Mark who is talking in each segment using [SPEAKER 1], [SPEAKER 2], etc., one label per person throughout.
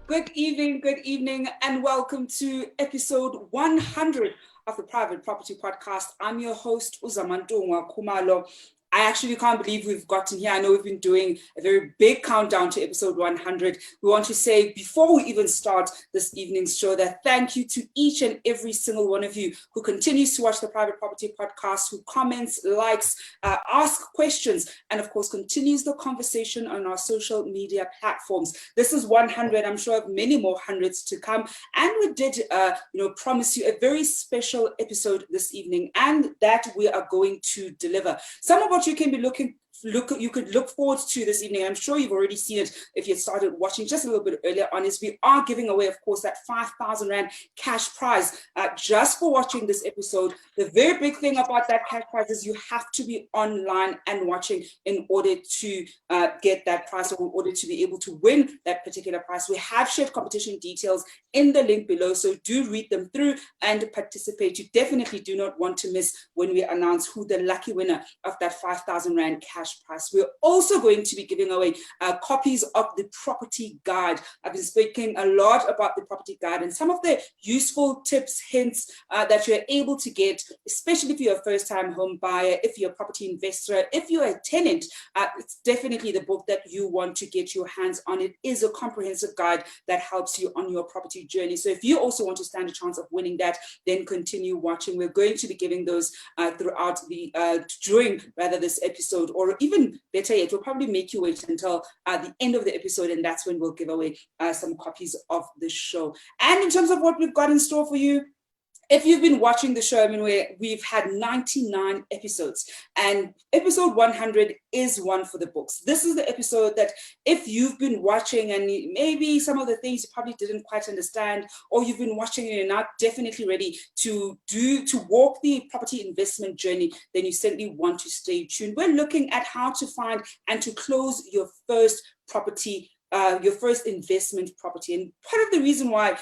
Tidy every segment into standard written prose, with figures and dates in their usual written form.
[SPEAKER 1] Good evening, and welcome to episode 100 of the Private Property Podcast. I'm your host, Uzamantungwa Kumalo. I actually can't believe we've gotten here. I know we've been doing a very big countdown to episode 100. We want to say, before we even start this evening's show, that thank you to each and every single one of you who continues to watch the Private Property Podcast, who comments, likes, asks questions, and of course, continues the conversation on our social media platforms. This is 100. I'm sure of many more hundreds to come. And we did, promise you a very special episode this evening, and that we are going to deliver. Some of what you can be you could look forward to this evening. I'm sure you've already seen it if you started watching just a little bit earlier on, is we are giving away, of course, that 5,000 Rand cash prize just for watching this episode. The very big thing about that cash prize is you have to be online and watching in order to get that prize, or in order to be able to win that particular prize. We have shared competition details in the link below, so do read them through and participate. You definitely do not want to miss when we announce who the lucky winner of that 5,000 Rand cash prize. We're also going to be giving away copies of the property guide. I've been speaking a lot about the property guide and some of the useful tips, hints that you're able to get, especially if you're a first-time home buyer, if you're a property investor, if you're a tenant. It's definitely the book that you want to get your hands on. It is a comprehensive guide that helps you on your property journey. So if you also want to stand a chance of winning that, then continue watching. We're going to be giving those throughout the during this episode, or even better yet, we'll probably make you wait until the end of the episode, and that's when we'll give away some copies of the show. And in terms of what we've got in store for you, if you've been watching the show, we've had 99 episodes, and episode 100 is one for the books. This is the episode that if you've been watching and maybe some of the things you probably didn't quite understand, or you've been watching and you're not definitely ready to walk the property investment journey, then you certainly want to stay tuned. We're looking at how to find and to close your first property, your first investment property. And part of the reason why,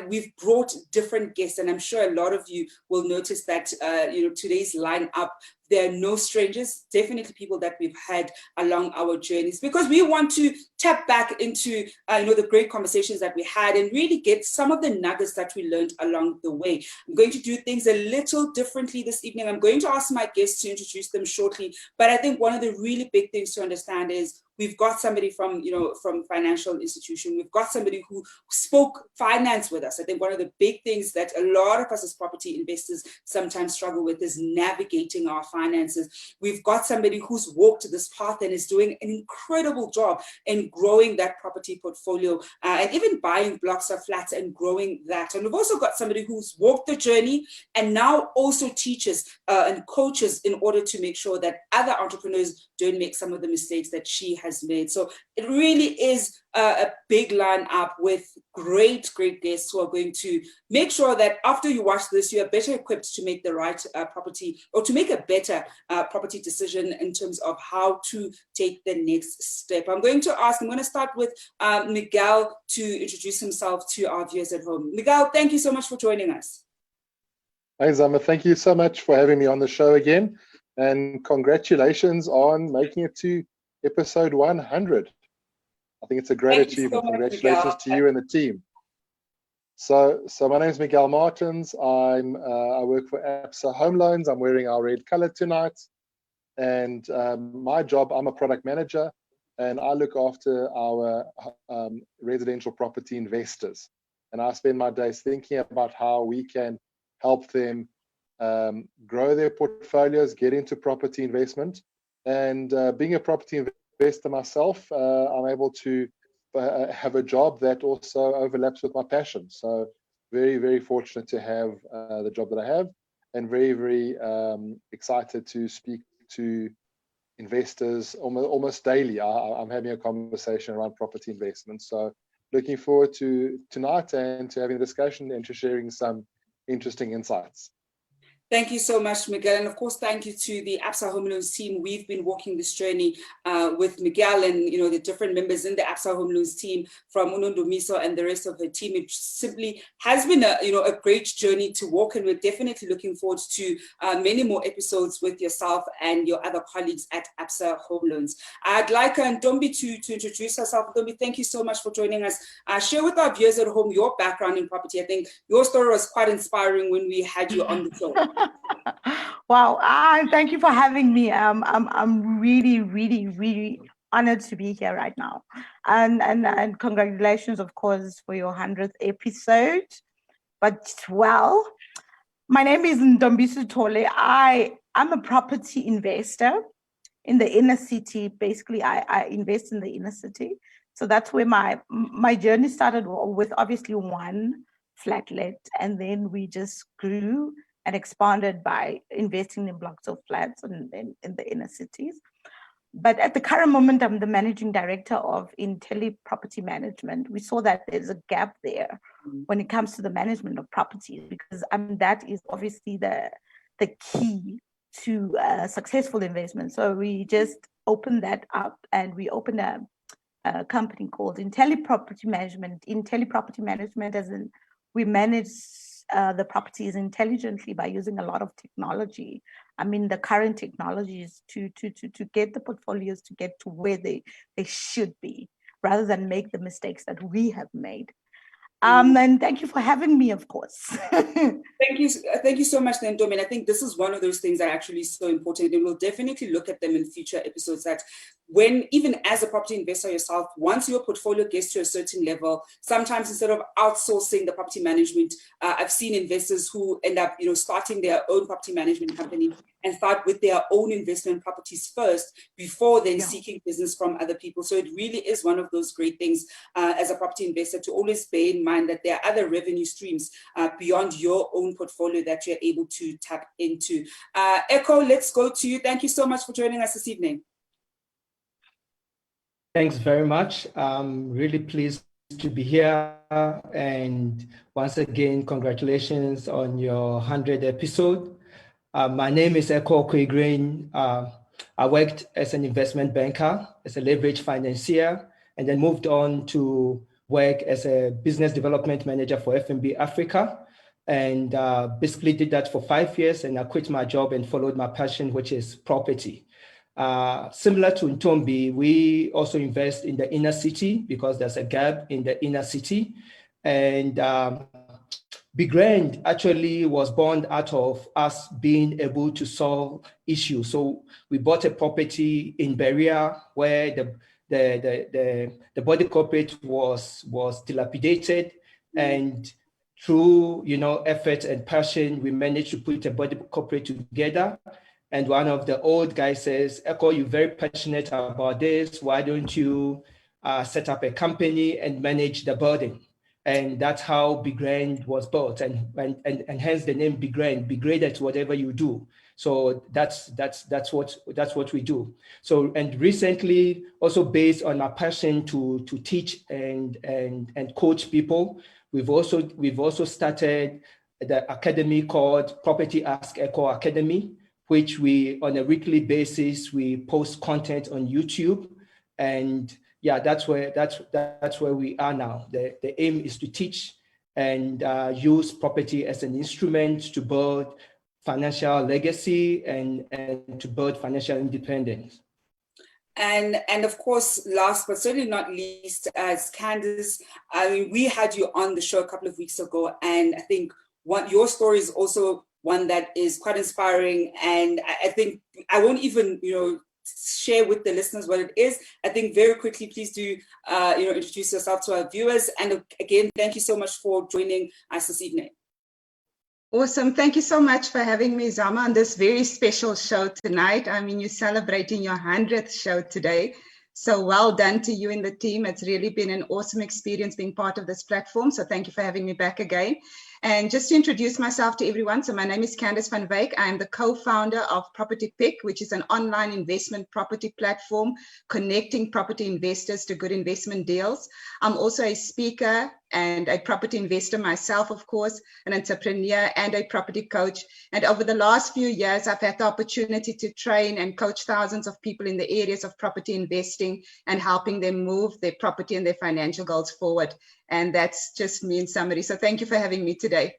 [SPEAKER 1] we've brought different guests, and I'm sure a lot of you will notice that, today's lineup, there are no strangers, definitely people that we've had along our journeys, because we want to tap back into, the great conversations that we had and really get some of the nuggets that we learned along the way. I'm going to do things a little differently this evening. I'm going to ask my guests to introduce them shortly, but I think one of the really big things to understand is we've got somebody from financial institution. We've got somebody who spoke finance with us. I think one of the big things that a lot of us as property investors sometimes struggle with is navigating our finances. We've got somebody who's walked this path and is doing an incredible job in growing that property portfolio and even buying blocks of flats and growing that. And we've also got somebody who's walked the journey and now also teaches and coaches in order to make sure that other entrepreneurs don't make some of the mistakes that she has made. So it really is a big lineup with great guests who are going to make sure that after you watch this, you are better equipped to make the right property, or to make a better property decision in terms of how to take the next step. I'm going to start with Miguel to introduce himself to our viewers at home. Miguel, thank you so much for joining us.
[SPEAKER 2] Hi, Zama. Thank you so much for having me on the show again. And congratulations on making it to episode 100. I think it's a great achievement. Congratulations to you and the team. So my name is Miguel Martins. I work for ABSA Home Loans. I'm wearing our red color tonight. And my job, I'm a product manager, and I look after our residential property investors. And I spend my days thinking about how we can help them grow their portfolios, get into property investment. And being a property investor myself, I'm able to have a job that also overlaps with my passion. So very, very fortunate to have the job that I have, and very, very excited to speak to investors almost daily. I'm having a conversation around property investment. So looking forward to tonight and to having a discussion and to sharing some interesting insights.
[SPEAKER 1] Thank you so much, Miguel. And of course, thank you to the Absa Home Loans team. We've been walking this journey with Miguel and, the different members in the Absa Home Loans team, from Unondomiso and the rest of her team. It simply has been a great journey to walk, and we're definitely looking forward to many more episodes with yourself and your other colleagues at Absa Home Loans. I'd like Ntombi to introduce herself. Ntombi, thank you so much for joining us. Share with our viewers at home your background in property. I think your story was quite inspiring when we had you on the show.
[SPEAKER 3] Wow, thank you for having me. I'm really, really, really honored to be here right now, and congratulations, of course, for your 100th episode. But well, my name is Ntombi Tole. I'm a property investor in the inner city. Basically, I invest in the inner city. So that's where my journey started, with obviously one flatlet, and then we just grew and expanded by investing in blocks of flats in the inner cities. But at the current moment, I'm the managing director of Intelli Property Management. We saw that there's a gap there when it comes to the management of properties, because that is obviously the key to successful investment. So we just opened that up, and we opened a company called Intelli Property Management. Intelli Property Management, as in we manage the properties intelligently by using a lot of technology. I mean, the current technologies to get the portfolios to get to where they should be, rather than make the mistakes that we have made. And thank you for having me, of course.
[SPEAKER 1] Thank you so much, Ntombi. And I think this is one of those things that are actually so important, and we'll definitely look at them in future episodes, that when, even as a property investor yourself, once your portfolio gets to a certain level, sometimes instead of outsourcing the property management, I've seen investors who end up, starting their own property management company and start with their own investment properties first, before then seeking business from other people. So it really is one of those great things as a property investor, to always bear in mind that there are other revenue streams beyond your own portfolio that you're able to tap into. Echo, let's go to you. Thank you so much for joining us this evening.
[SPEAKER 4] Thanks very much. I'm really pleased to be here. And once again, congratulations on your 100th episode. My name is Echo Kwegrain. I worked as an investment banker, as a leverage financier, and then moved on to work as a business development manager for FNB Africa. And basically did that for 5 years, and I quit my job and followed my passion, which is property. Similar to Ntombi, we also invest in the inner city because there's a gap in the inner city. And BigRand actually was born out of us being able to solve issues. So we bought a property in Berea where the body corporate was dilapidated, and through effort and passion, we managed to put a body corporate together. And one of the old guys says, Echo, you're very passionate about this. Why don't you set up a company and manage the building? And that's how BigRand was built, and hence the name BigRand. Be great at whatever you do. So that's what we do. So, and recently, also based on our passion to teach and coach people, we've also started the academy called Property Ask Echo Academy, which we, on a weekly basis, we post content on YouTube. And yeah, that's where we are now. The aim is to teach and use property as an instrument to build financial legacy and to build financial independence.
[SPEAKER 1] And of course, last but certainly not least, as Candice, I mean, we had you on the show a couple of weeks ago, and I think your story is also one that is quite inspiring. And I think I won't even, share with the listeners what it is. I think very quickly, please do, introduce yourself to our viewers. And again, thank you so much for joining us this evening.
[SPEAKER 5] Awesome. Thank you so much for having me, Zama, on this very special show tonight. I mean, you're celebrating your 100th show today. So well done to you and the team. It's really been an awesome experience being part of this platform. So thank you for having me back again. And just to introduce myself to everyone, so my name is Candice Van Wyk. I am the co-founder of Property Pick, which is an online investment property platform connecting property investors to good investment deals. I'm also a speaker and a property investor myself, of course, an entrepreneur and a property coach. And over the last few years, I've had the opportunity to train and coach thousands of people in the areas of property investing and helping them move their property and their financial goals forward. And that's just me in summary. So thank you for having me today.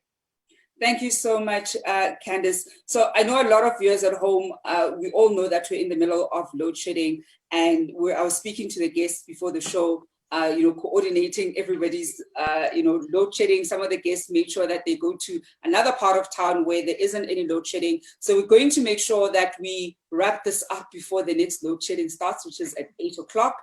[SPEAKER 1] Thank you so much, Candice. So I know a lot of viewers at home, we all know that we're in the middle of load shedding, and I was speaking to the guests before the show, coordinating everybody's, load shedding. Some of the guests made sure that they go to another part of town where there isn't any load shedding. So we're going to make sure that we wrap this up before the next load shedding starts, which is at 8 o'clock,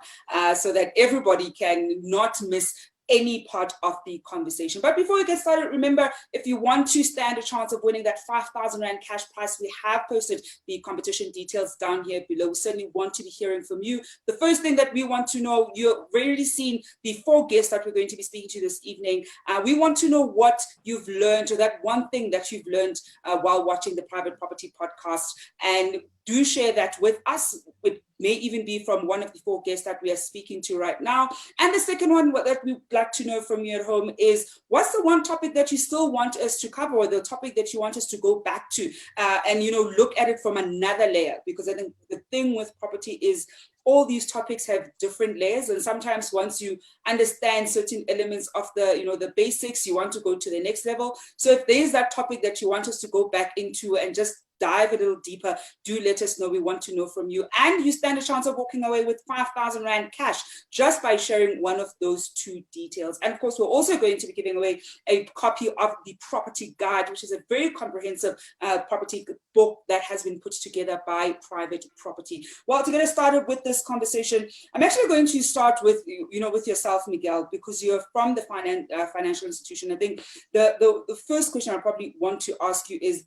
[SPEAKER 1] so that everybody can not miss any part of the conversation. But before we get started, remember, if you want to stand a chance of winning that 5,000 Rand cash prize, we have posted the competition details down here below. We certainly want to be hearing from you. The first thing that we want to know, you've already seen the 4 guests that we're going to be speaking to this evening. We want to know what you've learned, or that one thing that you've learned while watching the Private Property Podcast, and do share that with us. It may even be from one of the 4 guests that we are speaking to right now. And the second one that we'd like to know from you at home is, what's the one topic that you still want us to cover, or the topic that you want us to go back to and look at it from another layer? Because I think the thing with property is all these topics have different layers, and sometimes once you understand certain elements of the basics, you want to go to the next level. So if there's that topic that you want us to go back into and just dive a little deeper, do let us know. We want to know from you. And you stand a chance of walking away with 5,000 Rand cash just by sharing one of those 2 details. And of course, we're also going to be giving away a copy of the Property Guide, which is a very comprehensive property book that has been put together by Private Property. Well, to get us started with this conversation, I'm actually going to start with with yourself, Miguel, because you're from the financial institution. I think the first question I probably want to ask you is,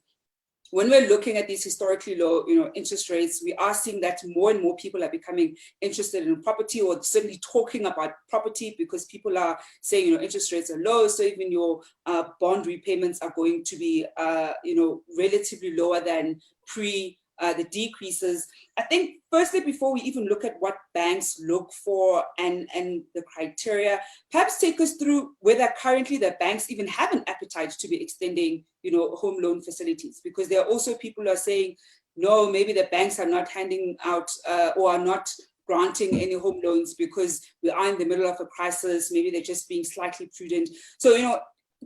[SPEAKER 1] when we're looking at these historically low, interest rates, we are seeing that more and more people are becoming interested in property, or certainly talking about property, because people are saying, interest rates are low, so even your bond repayments are going to be, relatively lower than pre the decreases. I think firstly, before we even look at what banks look for and the criteria, perhaps take us through whether currently the banks even have an appetite to be extending, home loan facilities, because there are also people who are saying, no, maybe the banks are not handing out or are not granting any home loans because we are in the middle of a crisis. Maybe they're just being slightly prudent. So,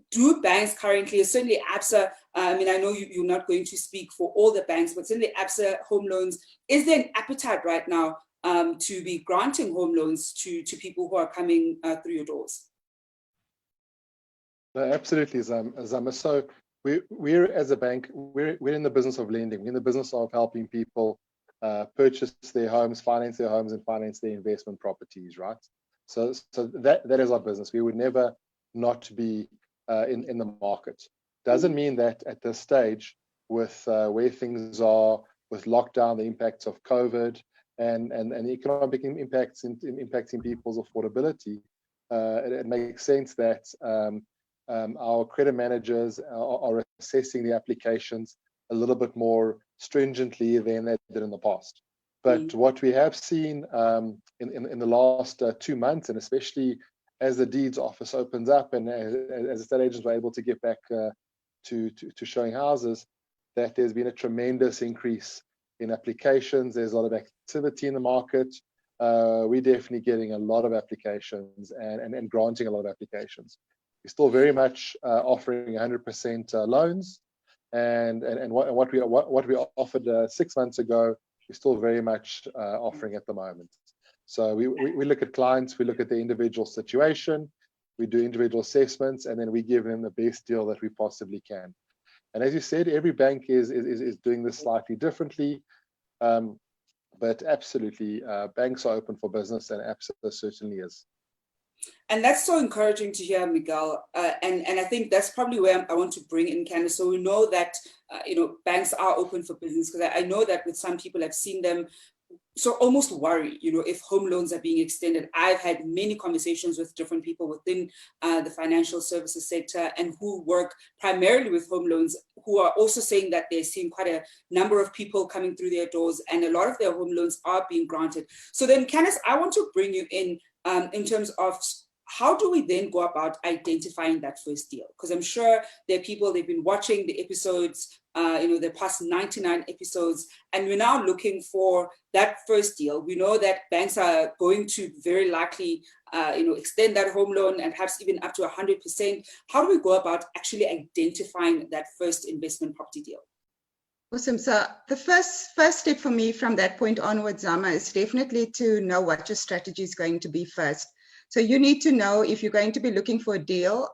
[SPEAKER 1] do banks currently, certainly ABSA, I know you're not going to speak for all the banks, but certainly ABSA home loans, is there an appetite right now to be granting home loans to people who are coming through your doors?
[SPEAKER 2] No, absolutely, Zama. So we're as a bank, we're in the business of lending. We're in the business of helping people purchase their homes, finance their homes, and finance their investment properties, right? So that is our business. We would never not be in the market. Doesn't mean that at this stage, with where things are, with lockdown, the impacts of COVID, and economic impacts impacting people's affordability, it makes sense that our credit managers are assessing the applications a little bit more stringently than they did in the past. But what we have seen in the last 2 months, and especially as the deeds office opens up and as estate agents were able to get back to showing houses, that there's been a tremendous increase in applications. There's a lot of activity in the market. We're definitely getting a lot of applications and granting a lot of applications. We're still very much offering 100% loans, and what we offered 6 months ago, we're still very much offering at the moment. So we look at clients, we look at the individual situation, we do individual assessments, and then we give them the best deal that we possibly can. And as you said, every bank is doing this slightly differently, but absolutely, banks are open for business, and ABSA certainly is.
[SPEAKER 1] And that's so encouraging to hear, Miguel. And I think that's probably where I want to bring in Candice. So we know that banks are open for business, because I know that with some people, I've seen them almost worry, if home loans are being extended. I've had many conversations with different people within the financial services sector and who work primarily with home loans, who are also saying that they're seeing quite a number of people coming through their doors and a lot of their home loans are being granted. So then, Candice, I want to bring you in terms of how do we then go about identifying that first deal? Because I'm sure there are people, they've been watching the episodes, the past 99 episodes, and we're now looking for that first deal. We know that banks are going to very likely, extend that home loan and perhaps even up to 100%. How do we go about actually identifying that first investment property deal?
[SPEAKER 5] Awesome. So the first step for me from that point onwards, Zama, is definitely to know what your strategy is going to be first. So you need to know if you're going to be looking for a deal,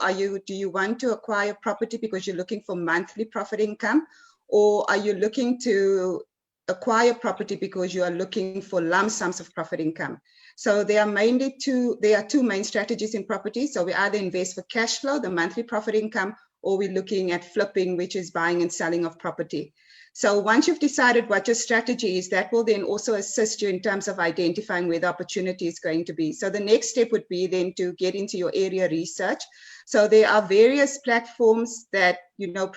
[SPEAKER 5] do you want to acquire property because you're looking for monthly profit income, or are you looking to acquire property because you are looking for lump sums of profit income? So there are two main strategies in property. So we either invest for cash flow, the monthly profit income, or we're looking at flipping, which is buying and selling of property. So once you've decided what your strategy is, that will then also assist you in terms of identifying where the opportunity is going to be. So the next step would be then to get into your area research. So there are various platforms that,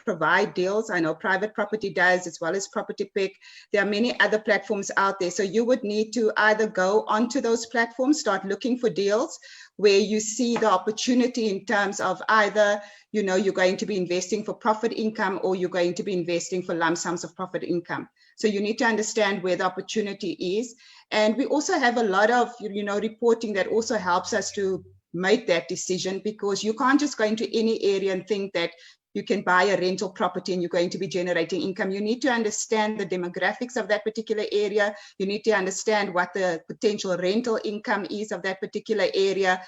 [SPEAKER 5] provide deals. I know Private Property does, as well as Property Pick. There are many other platforms out there. So you would need to either go onto those platforms, start looking for deals where you see the opportunity in terms of either, you're going to be investing for profit income or you're going to be investing for lump sums of profit income. So you need to understand where the opportunity is. And we also have a lot of, reporting that also helps us to make that decision, because you can't just go into any area and think that you can buy a rental property and you're going to be generating income. You need to understand the demographics of that particular area. You need to understand what the potential rental income is of that particular area,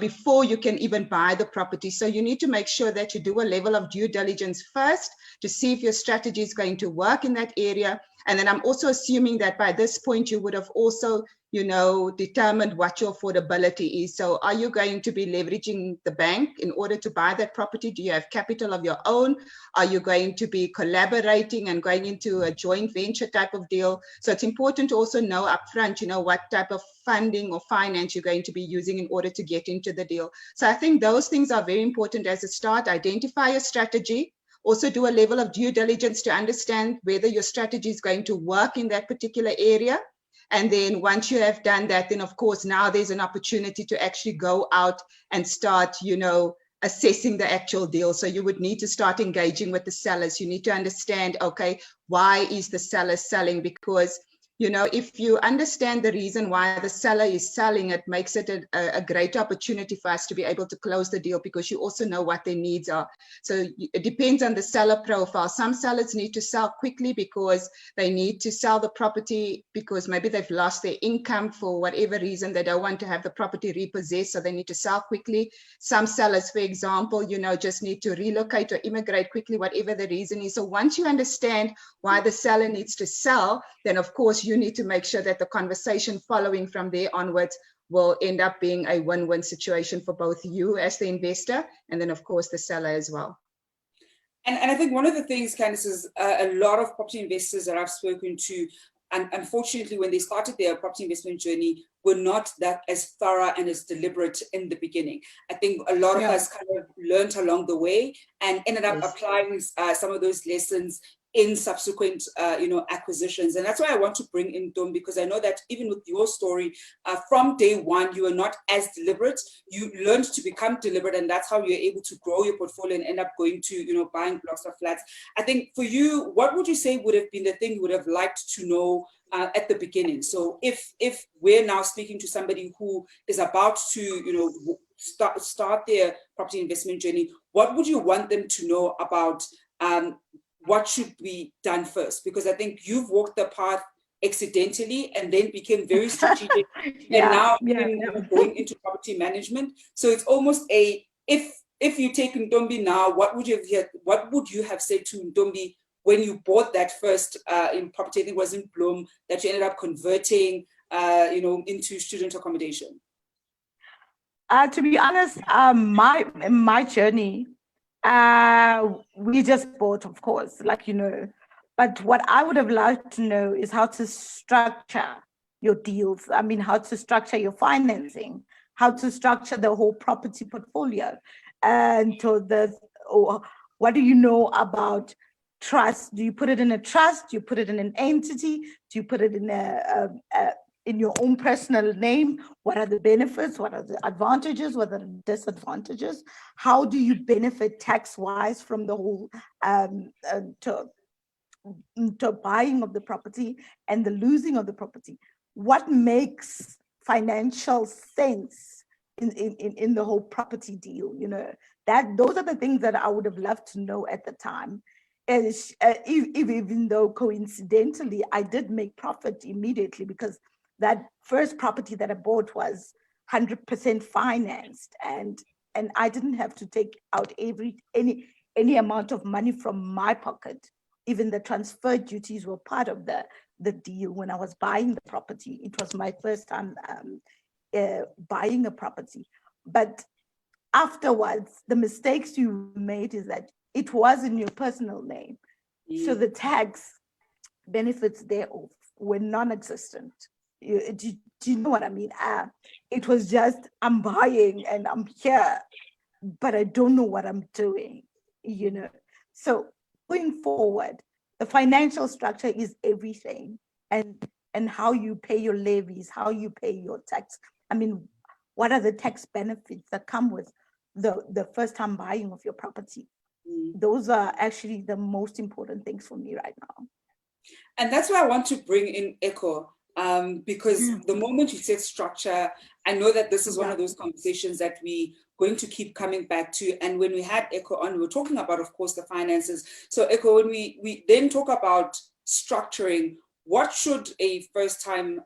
[SPEAKER 5] before you can even buy the property. So you need to make sure that you do a level of due diligence first to see if your strategy is going to work in that area. And then I'm also assuming that by this point, you would have also determined what your affordability is. So are you going to be leveraging the bank in order to buy that property? Do you have capital of your own? Are you going to be collaborating and going into a joint venture type of deal? So it's important to also know upfront, what type of funding or finance you're going to be using in order to get into the deal. So I think those things are very important as a start. Identify a strategy. Also do a level of due diligence to understand whether your strategy is going to work in that particular area. And then once you have done that, then of course, now there's an opportunity to actually go out and start, assessing the actual deal. So you would need to start engaging with the sellers. You need to understand, okay, why is the seller selling? Because if you understand the reason why the seller is selling, it makes it a great opportunity for us to be able to close the deal, because you also know what their needs are. So it depends on the seller profile. Some sellers need to sell quickly because they need to sell the property because maybe they've lost their income for whatever reason. They don't want to have the property repossessed, so they need to sell quickly. Some sellers, for example, just need to relocate or immigrate quickly, whatever the reason is. So once you understand why the seller needs to sell, then of course you need to make sure that the conversation following from there onwards will end up being a win-win situation for both you as the investor and then of course the seller as well.
[SPEAKER 1] And I think one of the things, Candice, is a lot of property investors that I've spoken to, and unfortunately when they started their property investment journey, were not that as thorough and as deliberate in the beginning. I think a lot of us kind of learned along the way and ended up applying some of those lessons in subsequent, acquisitions. And that's why I want to bring in Dom, because I know that even with your story, from day one, you were not as deliberate. You learned to become deliberate, and that's how you're able to grow your portfolio and end up going to, buying blocks of flats. I think for you, what would you say would have been the thing you would have liked to know at the beginning? So if we're now speaking to somebody who is about to, start their property investment journey, what would you want them to know about what should be done first? Because I think you've walked the path accidentally and then became very strategic and now going into property management. So it's almost if you take Ntombi now, what would you have said to Ntombi when you bought that first in property? I think it was in Bloem that you ended up converting into student accommodation.
[SPEAKER 3] To be honest, my journey, we just bought, of course, but what I would have liked to know is how to structure your deals. I mean, how to structure your financing, how to structure the whole property portfolio. And so what do you know about trust? Do you put it in a trust? Do you put it in an entity? Do you put it in your own personal name? What are the benefits? What are the advantages? What are the disadvantages? How do you benefit tax-wise from the whole to buying of the property and the losing of the property? What makes financial sense in the whole property deal? You know, those are the things that I would have loved to know at the time. And even though coincidentally I did make profit immediately, because that first property that I bought was 100% financed, and I didn't have to take out any amount of money from my pocket. Even the transfer duties were part of the deal when I was buying the property. It was my first time buying a property. But afterwards, the mistakes you made is that it was in your personal name. So the tax benefits thereof were non-existent. Do you know what I mean? It was just, I'm buying and I'm here, but I don't know what I'm doing, you know? So going forward, the financial structure is everything, and how you pay your levies, how you pay your tax. I mean, what are the tax benefits that come with the first time buying of your property? Those are actually the most important things for me right now.
[SPEAKER 1] And that's why I want to bring in Echo, because the moment you said structure, I know that this is one of those conversations that we going to keep coming back to. And when we had Echo on, we were talking about, of course, the finances. So Echo, when we then talk about structuring, what should a first-time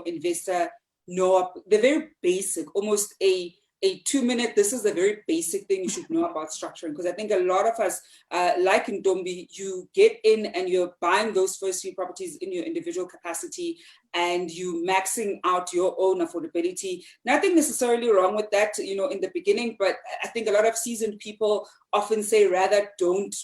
[SPEAKER 1] investor know? The very basic, almost a 2-minute, this is the very basic thing you should know about structuring. Because I think a lot of us, like in Ntombi, you get in and you're buying those first few properties in your individual capacity and you maxing out your own affordability. Nothing necessarily wrong with that, in the beginning, but I think a lot of seasoned people often say rather don't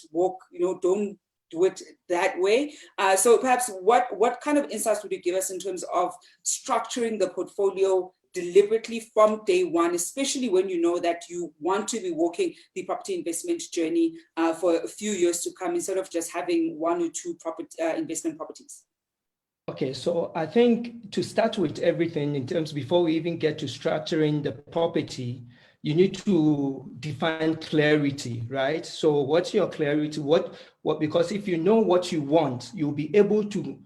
[SPEAKER 1] don't do it that way. So perhaps what kind of insights would you give us in terms of structuring the portfolio deliberately from day one, especially when you know that you want to be walking the property investment journey for a few years to come, instead of just having 1 or 2 investment properties?
[SPEAKER 4] Okay, so I think to start with everything in terms, before we even get to structuring the property, you need to define clarity, right? So what's your clarity? What because if you know what you want, you'll be able to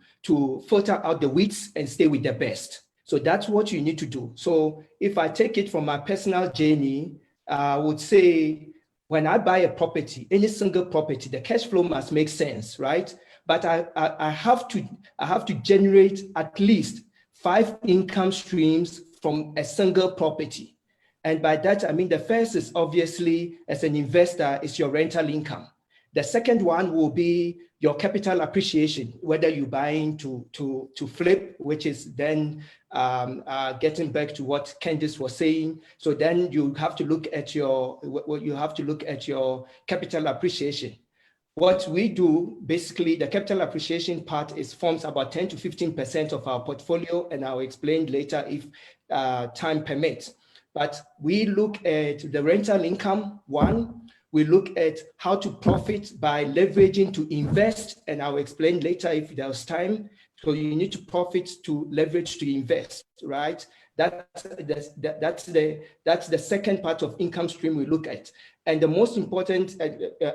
[SPEAKER 4] filter out the weeds and stay with the best. So that's what you need to do. So if I take it from my personal journey, I would say when I buy a property, any single property, the cash flow must make sense, right? But I have to generate at least 5 income streams from a single property. And by that, I mean, the first is obviously, as an investor, is your rental income. The second one will be your capital appreciation, whether you're buying to flip, which is then getting back to what Candice was saying. So then you have to look at your capital appreciation. What we do, basically, the capital appreciation part forms about 10 to 15% of our portfolio, and I'll explain later if time permits. But we look at the rental income, one. We look at how to profit by leveraging to invest, and I'll explain later if there's time. So you need to profit to leverage to invest, right? That's the second part of income stream we look at. And the most important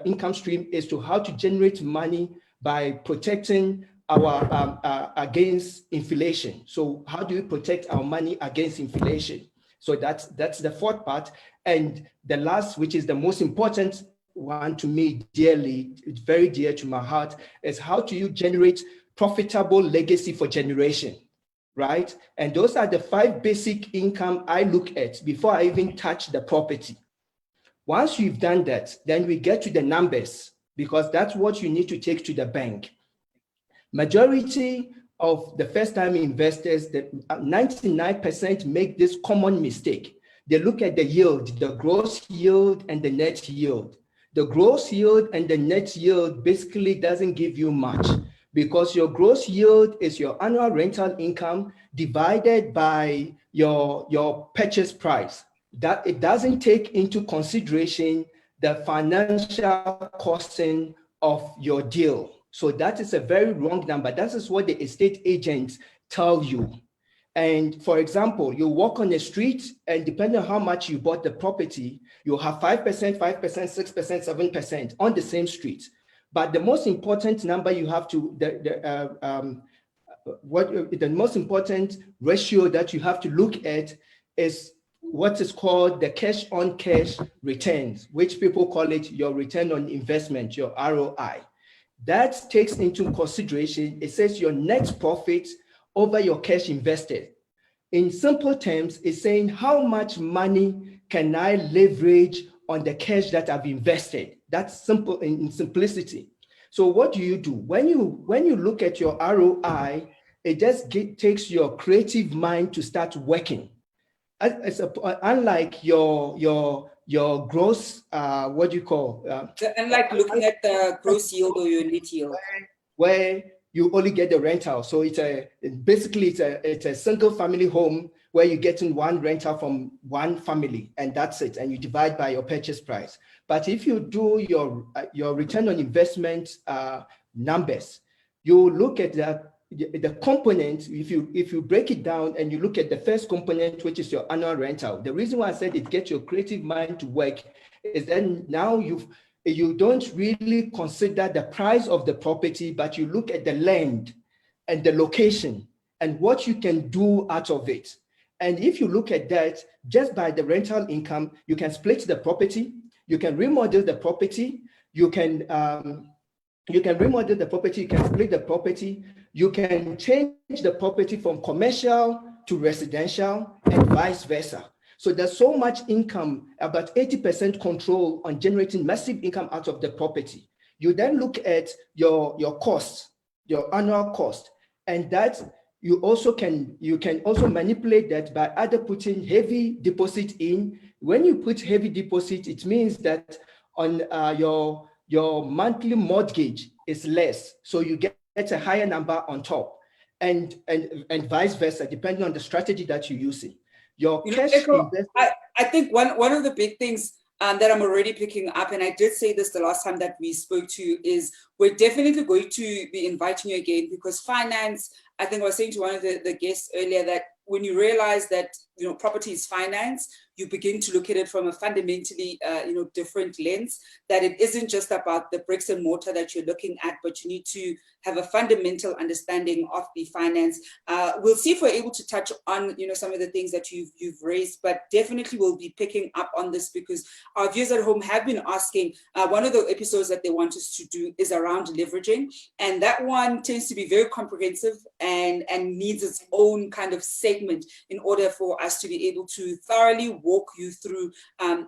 [SPEAKER 4] income stream is to how to generate money by protecting our against inflation. So how do we protect our money against inflation? So that's the fourth part. And the last, which is the most important one to me dearly, it's very dear to my heart, is how do you generate profitable legacy for generation, right? And those are the 5 basic income I look at before I even touch the property. Once you've done that, then we get to the numbers, because that's what you need to take to the bank. Majority of the first-time investors, 99% make this common mistake. They look at the yield, the gross yield and the net yield. The gross yield and the net yield basically doesn't give you much, because your gross yield is your annual rental income divided by your purchase price. That it doesn't take into consideration the financial costing of your deal. So that is a very wrong number. That is what the estate agents tell you. And for example, you walk on the street, and depending on how much you bought the property, you'll have 5%, 5%, 6%, 7% on the same street. But the most important number you have to, the most important ratio that you have to look at is what is called the cash on cash returns, which people call it your return on investment, your ROI. That takes into consideration, it says your net profit over your cash invested. In simple terms, it's saying how much money can I leverage on the cash that I've invested? That's simple in simplicity. So what do? When you look at your ROI, it just takes your creative mind to start working. Unlike your gross, what do you call?
[SPEAKER 1] Unlike looking at the gross yield or your net yield,
[SPEAKER 4] where you only get the rental. So it's a single family home where you're getting one rental from one family, and that's it. And you divide by your purchase price. But if you do your return on investment numbers, you look at the component. If you break it down and you look at the first component, which is your annual rental, the reason why I said it gets your creative mind to work is then now you don't really consider the price of the property, but you look at the land and the location and what you can do out of it. And if you look at that, just by the rental income, you can split the property, you can remodel the property, you can remodel the property, you can split the property, you can change the property from commercial to residential and vice versa. So there's so much income, about 80% control on generating massive income out of the property. You then look at your cost, your annual cost, and that you can also manipulate that by either putting heavy deposit in. When you put heavy deposit, it means that on your monthly mortgage is less, so you get a higher number on top, and vice versa, depending on the strategy that you're using. Your cash investment.
[SPEAKER 1] I think one of the big things that I'm already picking up, and I did say this the last time that we spoke to you, is we're definitely going to be inviting you again, because finance, I think I was saying to one of the guests earlier that when you realize that property is finance, you begin to look at it from a fundamentally different lens, that it isn't just about the bricks and mortar that you're looking at, but you need to have a fundamental understanding of the finance. We'll see if we're able to touch on some of the things that you've raised, but definitely we'll be picking up on this, because our viewers at home have been asking. One of the episodes that they want us to do is around leveraging, and that one tends to be very comprehensive and needs its own kind of segment in order for us to be able to thoroughly walk you through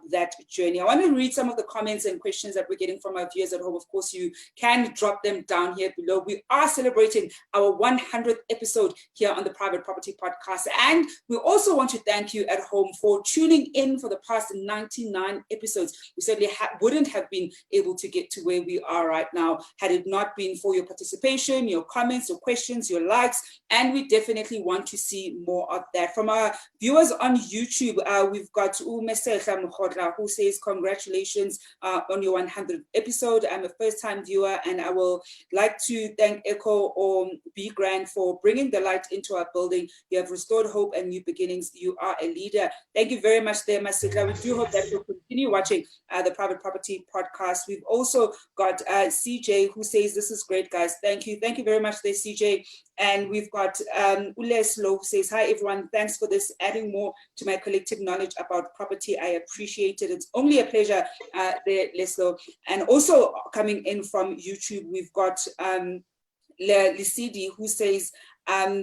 [SPEAKER 1] that journey. I want to read some of the comments and questions that we're getting from our viewers at home. Of course, you can drop them down here below. We are celebrating our 100th episode here on the Private Property Podcast. And we also want to thank you at home for tuning in for the past 99 episodes. We certainly wouldn't have been able to get to where we are right now had it not been for your participation, your comments, your questions, your likes, and we definitely want to see more of that. From our viewers on YouTube, we've got Umesehla Mkhodla, who says, congratulations on your 100th episode. I'm a first-time viewer, and I will like to thank Echo or Be Grand for bringing the light into our building. You have restored hope and new beginnings. You are a leader. Thank you very much there, Masihla. We do hope that you'll continue watching the Private Property Podcast. We've also got CJ, who says, this is great, guys. Thank you. Thank you very much there, CJ. And we've got Uleslo, who says, hi, everyone. Thanks for this, adding more to my collective knowledge about property. I appreciate it. It's only a pleasure there, Leslo. And also coming in from YouTube, we've got Lisidi, who says,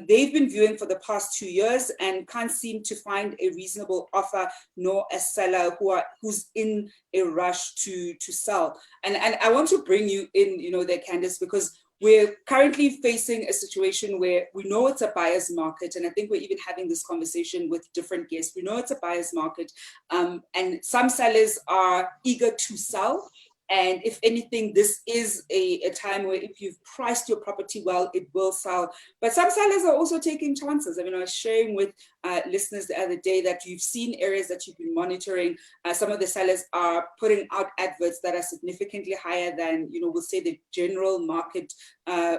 [SPEAKER 1] they've been viewing for the past 2 years and can't seem to find a reasonable offer, nor a seller who's in a rush to sell. And I want to bring you in, there, Candice, because we're currently facing a situation where we know it's a buyer's market, and I think we're even having this conversation with different guests. We know it's a buyer's market, and some sellers are eager to sell, And if anything, this is a time where if you've priced your property well, it will sell. But some sellers are also taking chances. I mean, I was sharing with listeners the other day that you've seen areas that you've been monitoring. Some of the sellers are putting out adverts that are significantly higher than, we'll say the general market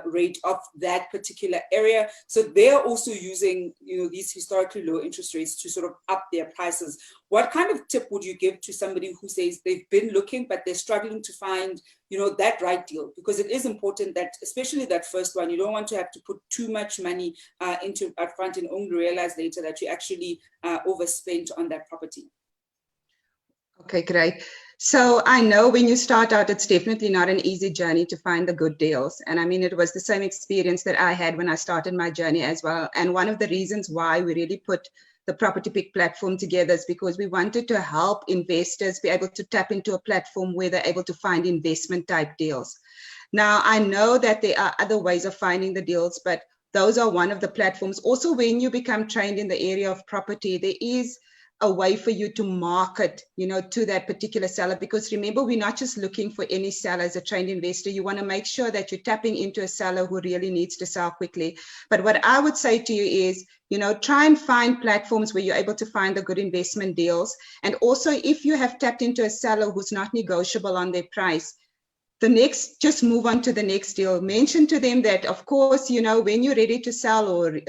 [SPEAKER 1] rate of that particular area. So they're also using, these historically low interest rates to sort of up their prices. What kind of tip would you give to somebody who says they've been looking, but they're struggling to find, that right deal? Because it is important that, especially that first one, you don't want to have to put too much money into upfront and only realize later that you actually overspent on that property.
[SPEAKER 5] Okay, great. So I know when you start out, it's definitely not an easy journey to find the good deals. And I mean, it was the same experience that I had when I started my journey as well. And one of the reasons why we really put the Property Pick platform together is because we wanted to help investors be able to tap into a platform where they're able to find investment type deals. Now, I know that there are other ways of finding the deals, but those are one of the platforms. Also, when you become trained in the area of property, there is a way for you to market, to that particular seller. Because remember, we're not just looking for any seller as a trained investor. You want to make sure that you're tapping into a seller who really needs to sell quickly. But what I would say to you is, try and find platforms where you're able to find the good investment deals. And also, if you have tapped into a seller who's not negotiable on their price, just move on to the next deal. Mention to them that, of course, when you're ready to sell or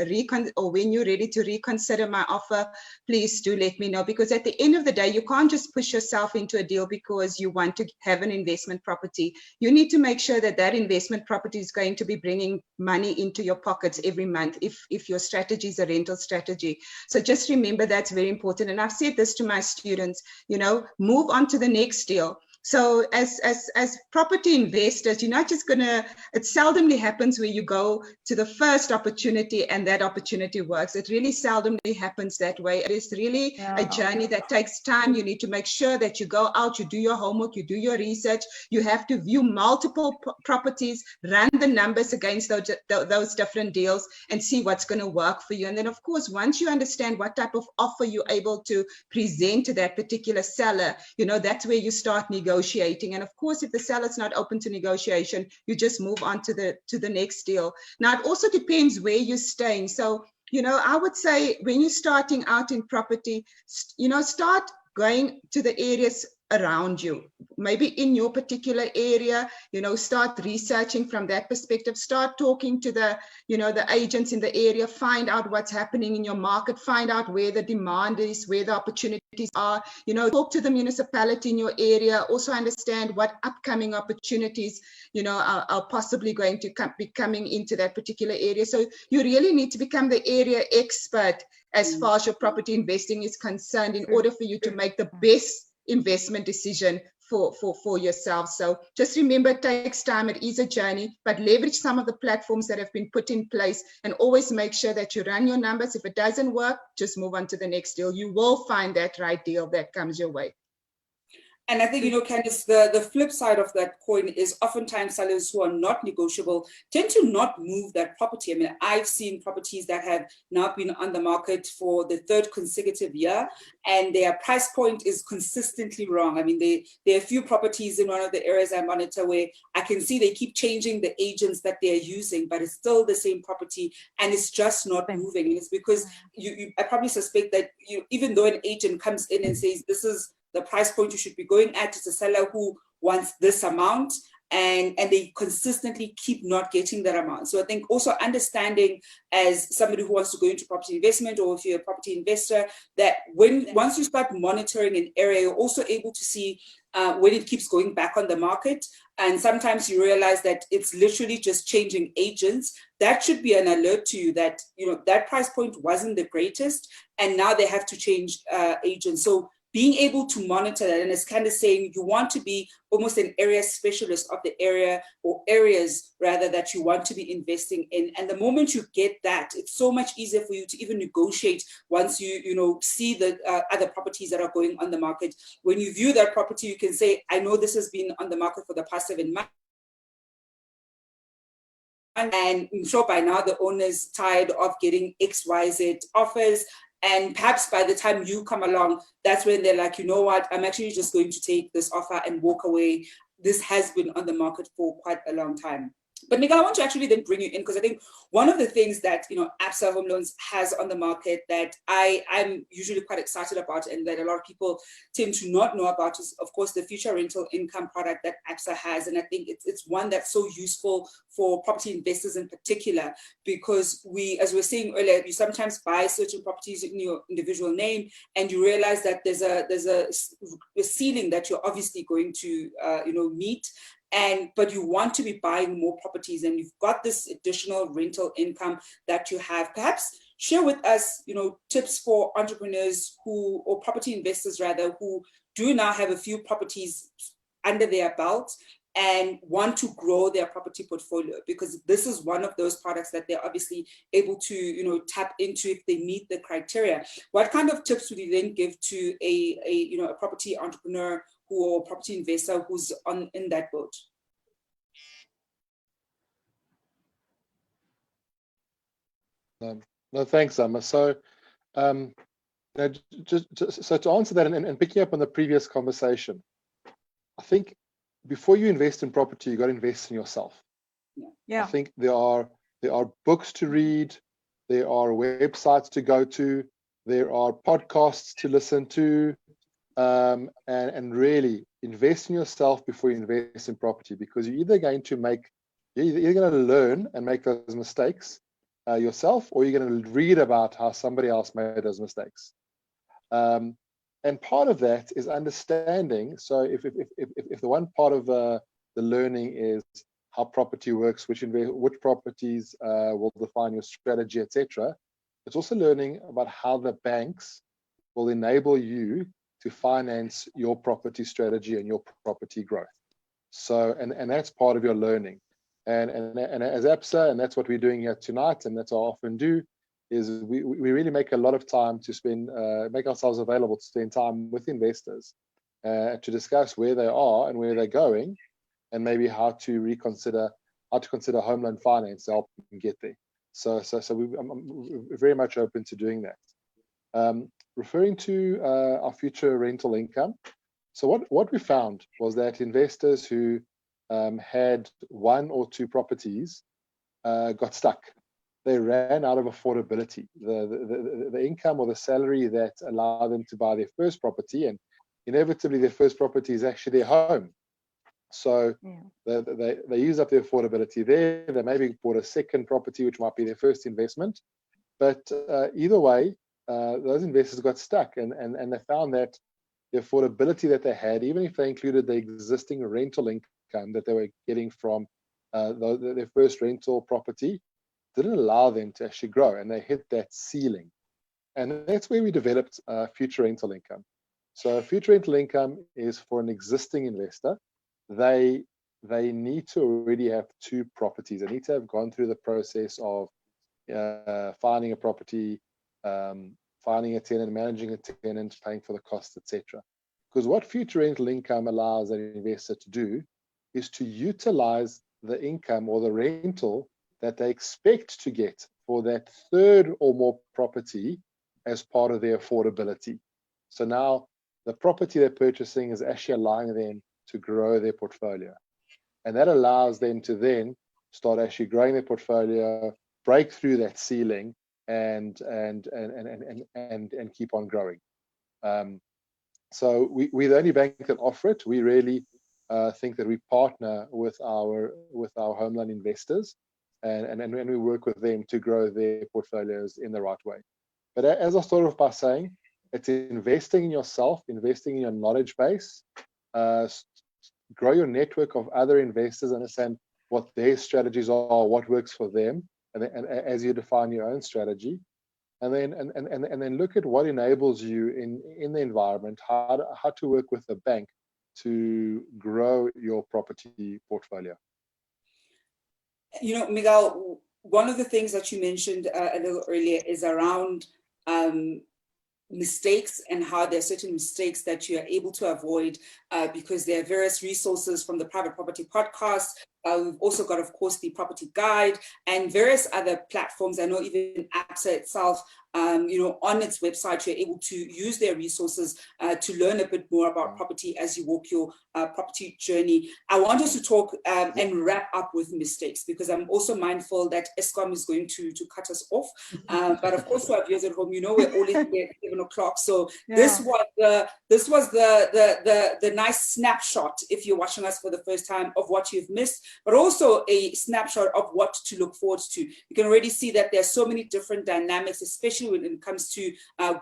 [SPEAKER 5] when you're ready to reconsider my offer, please do let me know. Because at the end of the day, you can't just push yourself into a deal because you want to have an investment property. You need to make sure that that investment property is going to be bringing money into your pockets every month if your strategy is a rental strategy. So just remember that's very important. And I've said this to my students, move on to the next deal. So as property investors, you're not just it seldomly happens where you go to the first opportunity and that opportunity works. It really seldomly happens that way. It is really a journey that takes time. You need to make sure that you go out, you do your homework, you do your research. You have to view multiple properties, run the numbers against those different deals and see what's going to work for you. And then, of course, once you understand what type of offer you're able to present to that particular seller, that's where you start negotiating. And of course, if the seller's not open to negotiation, you just move on to the next deal. Now, it also depends where you're staying. So, I would say when you're starting out in property, start going to the areas around you, maybe in your particular area, start researching from that perspective, start talking to the agents in the area, find out what's happening in your market, find out where the demand is, where the opportunities are, talk to the municipality in your area, also understand what upcoming opportunities, are possibly going to be coming into that particular area. So you really need to become the area expert as far as your property investing is concerned in order for you to make the best investment decision for yourself. So just remember, it takes time, it is a journey, but leverage some of the platforms that have been put in place and always make sure that you run your numbers. If it doesn't work, just move on to the next deal. You will find that right deal that comes your way.
[SPEAKER 1] And I think, Candice, the flip side of that coin is oftentimes sellers who are not negotiable tend to not move that property. I mean, I've seen properties that have now been on the market for the third consecutive year, and their price point is consistently wrong. I mean, there are a few properties in one of the areas I monitor where I can see they keep changing the agents that they're using, but it's still the same property and it's just not moving. And it's because I probably suspect that even though an agent comes in and says, this is the price point you should be going at, is a seller who wants this amount, and they consistently keep not getting that amount. So I think also understanding, as somebody who wants to go into property investment, or if you're a property investor, that once you start monitoring an area, you're also able to see when it keeps going back on the market. And sometimes you realize that it's literally just changing agents. That should be an alert to you that that price point wasn't the greatest, and now they have to change agents. So being able to monitor that, and as Candice saying, you want to be almost an area specialist of the area, or areas rather, that you want to be investing in. And the moment you get that, it's so much easier for you to even negotiate once you see the other properties that are going on the market. When you view that property, you can say, I know this has been on the market for the past 7 months. And I'm sure by now the owner's tired of getting XYZ offers. And perhaps by the time you come along, that's when they're like, you know what, I'm actually just going to take this offer and walk away. this has been on the market for quite a long time. But Miguel, I want to actually then bring you in, because I think one of the things that, you know, ABSA Home Loans has on the market that I'm usually quite excited about, and that a lot of people tend to not know about, is of course the future rental income product that ABSA has. And I think it's one that's so useful for property investors in particular, because as we were saying earlier, you sometimes buy certain properties in your individual name and you realize that there's a ceiling that you're obviously going to meet. But you want to be buying more properties, and you've got this additional rental income that you have. Perhaps share with us, you know, tips for entrepreneurs or property investors rather, who do now have a few properties under their belt and want to grow their property portfolio, because this is one of those products that they're obviously able to, you know, tap into if they meet the criteria. What kind of tips would you then give to a property entrepreneur or property investor who's in that boat?
[SPEAKER 2] No, thanks, Zama. So, so to answer that, and picking up on the previous conversation, I think before you invest in property, you got to invest in yourself.
[SPEAKER 3] Yeah.
[SPEAKER 2] I think there are books to read, there are websites to go to, there are podcasts to listen to, and really invest in yourself before you invest in property, because you're either going to learn and make those mistakes yourself, or you're going to read about how somebody else made those mistakes. And part of that is understanding. So if the one part of the learning is how property works, which properties will define your strategy, etc., it's also learning about how the banks will enable you to finance your property strategy and your property growth. So, and that's part of your learning. And as ABSA, and that's what we're doing here tonight, and that's what I often do, is we really make a lot of time to spend, make ourselves available to spend time with investors to discuss where they are and where they're going, and maybe how to consider home loan finance to help them get there. So I'm very much open to doing that. Referring to our future rental income, so what we found was that investors who had one or two properties got stuck. They ran out of affordability. The income or the salary that allowed them to buy their first property, and inevitably their first property is actually their home. So they use up their affordability there. They maybe bought a second property, which might be their first investment. But either way, those investors got stuck, and they found that the affordability that they had, even if they included the existing rental income that they were getting from their first rental property, didn't allow them to actually grow, and they hit that ceiling. And that's where we developed future rental income. So future rental income is for an existing investor. They need to already have two properties. They need to have gone through the process of finding a property, finding a tenant, managing a tenant, paying for the costs, etc. Because what future rental income allows an investor to do is to utilize the income or the rental that they expect to get for that third or more property as part of their affordability. So now the property they're purchasing is actually allowing them to grow their portfolio. And that allows them to then start actually growing their portfolio, break through that ceiling, and keep on growing. So we're the only bank that offer it. We really think that we partner with our home loan investors, and we work with them to grow their portfolios in the right way. But as I started off by saying, it's investing in yourself, investing in your knowledge base, grow your network of other investors, understand what their strategies are, what works for them, and as you define your own strategy, and then look at what enables you in the environment, how to work with the bank to grow your property portfolio.
[SPEAKER 1] You know, Miguel, one of the things that you mentioned a little earlier is around mistakes, and how there are certain mistakes that you are able to avoid because there are various resources from the Private Property Podcast. We've also got, of course, the Property Guide and various other platforms. I know even ABSA itself on its website, you're able to use their resources to learn a bit more about property as you walk your property journey. I want us to talk and wrap up with mistakes, because I'm also mindful that ESCOM is going to cut us off. But of course, for our viewers at home, we're always here at 7 o'clock. So this was the nice snapshot, if you're watching us for the first time, of what you've missed, but also a snapshot of what to look forward to. You can already see that there's so many different dynamics, especially when it comes to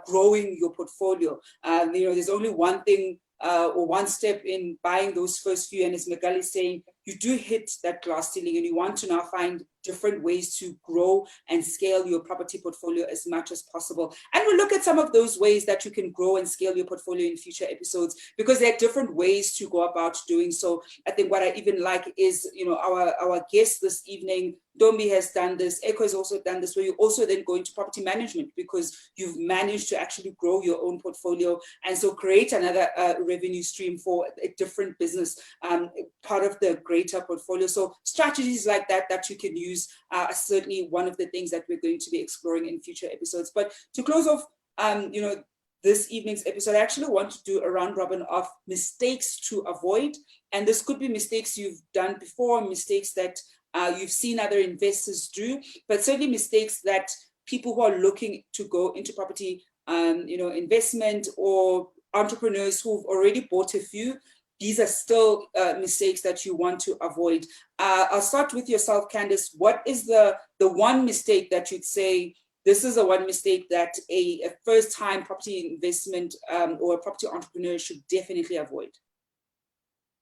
[SPEAKER 1] growing your portfolio. There's only one thing or one step in buying those first few, and as Magali is saying, you do hit that glass ceiling, and you want to now find different ways to grow and scale your property portfolio as much as possible. And we'll look at some of those ways that you can grow and scale your portfolio in future episodes, because there are different ways to go about doing so. I think what I even like is, our guest this evening, Dombi, has done this. Echo has also done this, where you also then go into property management, because you've managed to actually grow your own portfolio, and so create another revenue stream for a different business, part of the greater portfolio. So strategies like that you can use are certainly one of the things that we're going to be exploring in future episodes. But to close off, this evening's episode, I actually want to do a round robin of mistakes to avoid. And this could be mistakes you've done before, mistakes that you've seen other investors do, but certainly mistakes that people who are looking to go into property, investment, or entrepreneurs who've already bought a few, these are still mistakes that you want to avoid. I'll start with yourself, Candice. What is the one mistake that you'd say, this is the one mistake that a first-time property investment or a property entrepreneur should definitely avoid?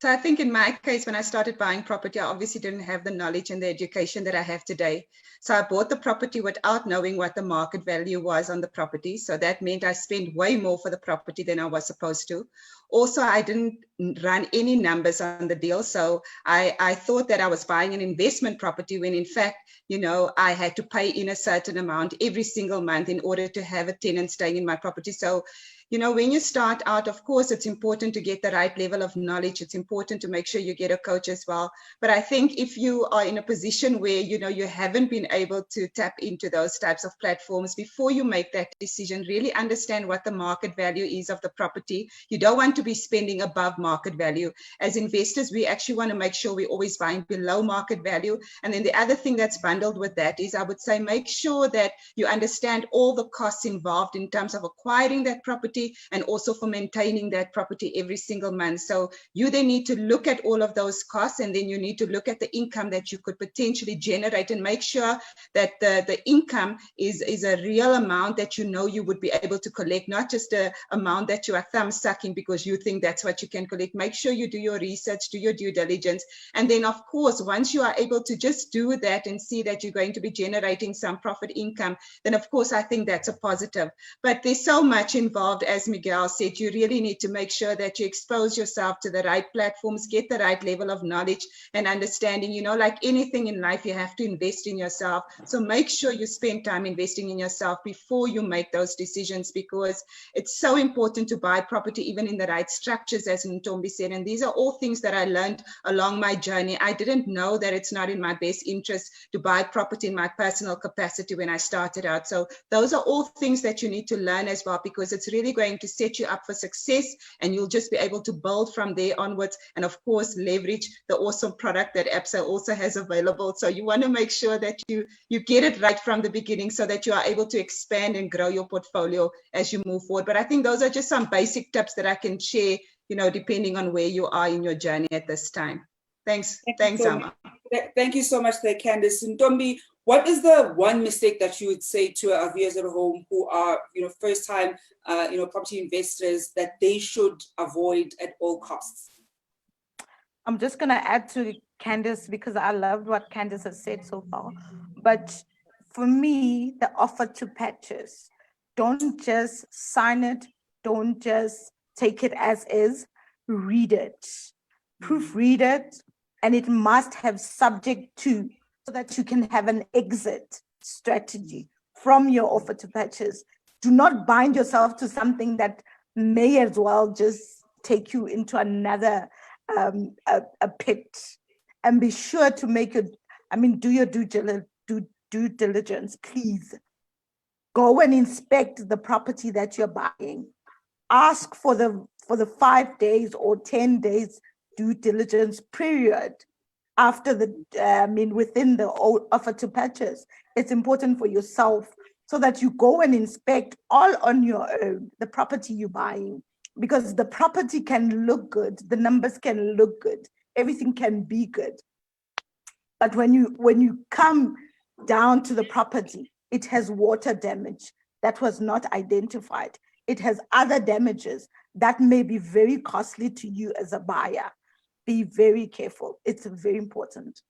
[SPEAKER 5] So I think in my case, when I started buying property, I obviously didn't have the knowledge and the education that I have today. So I bought the property without knowing what the market value was on the property. So that meant I spent way more for the property than I was supposed to. Also, I didn't run any numbers on the deal. So I thought that I was buying an investment property when in fact, I had to pay in a certain amount every single month in order to have a tenant staying in my property. So when you start out, of course, it's important to get the right level of knowledge. It's important to make sure you get a coach as well. But I think if you are in a position where, you haven't been able to tap into those types of platforms, before you make that decision, really understand what the market value is of the property. You don't want to be spending above market value. As investors, we actually want to make sure we're always buying below market value. And then the other thing that's bundled with that is, I would say, make sure that you understand all the costs involved in terms of acquiring that property, and also for maintaining that property every single month. So you then need to look at all of those costs, and then you need to look at the income that you could potentially generate, and make sure that the income is a real amount that you would be able to collect, not just the amount that you are thumb sucking because you think that's what you can collect. Make sure you do your research, do your due diligence. And then, of course, once you are able to just do that and see that you're going to be generating some profit income, then of course, I think that's a positive. But there's so much involved. As Miguel said, you really need to make sure that you expose yourself to the right platforms, get the right level of knowledge and understanding. Like anything in life, you have to invest in yourself. So make sure you spend time investing in yourself before you make those decisions, because it's so important to buy property, even in the right structures, as Ntombi said. And these are all things that I learned along my journey. I didn't know that it's not in my best interest to buy property in my personal capacity when I started out. So those are all things that you need to learn as well, because it's really going to set you up for success, and you'll just be able to build from there onwards, and of course leverage the awesome product that Absa also has available. So you want to make sure that you get it right from the beginning, so that you are able to expand and grow your portfolio as you move forward. But I think those are just some basic tips that I can share, depending on where you are in your journey at this time. Thanks, Amma.
[SPEAKER 1] Thank you so much there, Candice. And Ntombi, what is the one mistake that you would say to our viewers at home who are, first-time, property investors, that they should avoid at all costs?
[SPEAKER 3] I'm just going to add to Candice, because I loved what Candice has said so far. But for me, the offer to purchase, don't just sign it, don't just take it as is, read it, proofread it, and it must have subject to, so that you can have an exit strategy from your offer to purchase. Do not bind yourself to something that may as well just take you into another a pit. And be sure to make do your due diligence, please. go and inspect the property that you're buying. Ask for the 5 days or 10 days due diligence period after within the offer to purchase. It's important for yourself so that you go and inspect all on your own the property you're buying, because the property can look good, the numbers can look good, everything can be good. But when you come down to the property, it has water damage that was not identified. It has other damages that may be very costly to you as a buyer. Be very careful. It's very important.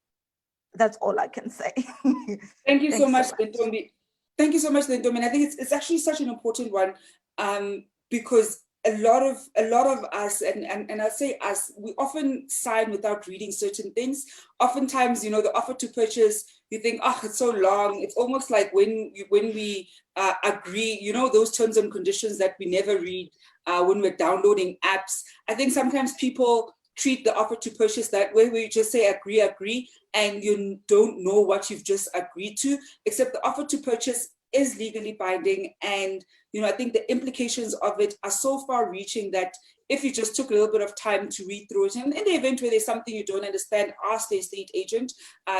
[SPEAKER 3] That's all I can say.
[SPEAKER 1] Thank you so much, Ntombi. Thank you so much, Ntombi. And I think it's actually such an important one, because a lot of us, and I'll say us, we often sign without reading certain things. Oftentimes, the offer to purchase, you think, oh, it's so long. It's almost like when we agree, those terms and conditions that we never read when we're downloading apps. I think sometimes people treat the offer to purchase that way, where you just say agree, and you don't know what you've just agreed to, except the offer to purchase is legally binding. And, I think the implications of it are so far reaching that if you just took a little bit of time to read through it, and in the event where there's something you don't understand, ask the estate agent.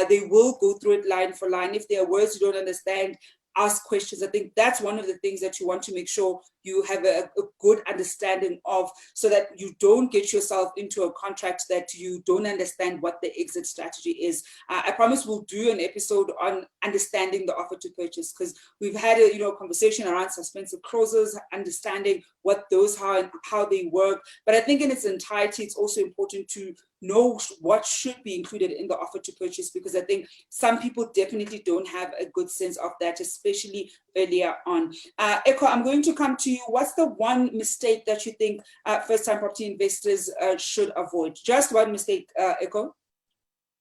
[SPEAKER 1] They will go through it line for line. If there are words you don't understand, ask questions. I think that's one of the things that you want to make sure you have a good understanding of, so that you don't get yourself into a contract that you don't understand what the exit strategy is. I promise we'll do an episode on understanding the offer to purchase, because we've had a conversation around suspensive clauses, understanding what those are and how they work. But I think in its entirety, it's also important to know what should be included in the offer to purchase, because I think some people definitely don't have a good sense of that, especially earlier on. Eko, I'm going to come to you. What's the one mistake that you think first-time property investors should avoid? Just one mistake, Eko.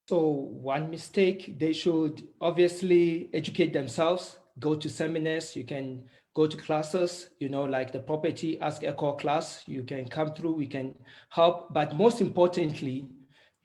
[SPEAKER 4] So one mistake, they should obviously educate themselves, go to seminars, you can go to classes, like the property Ask Echo class, you can come through, we can help. But most importantly,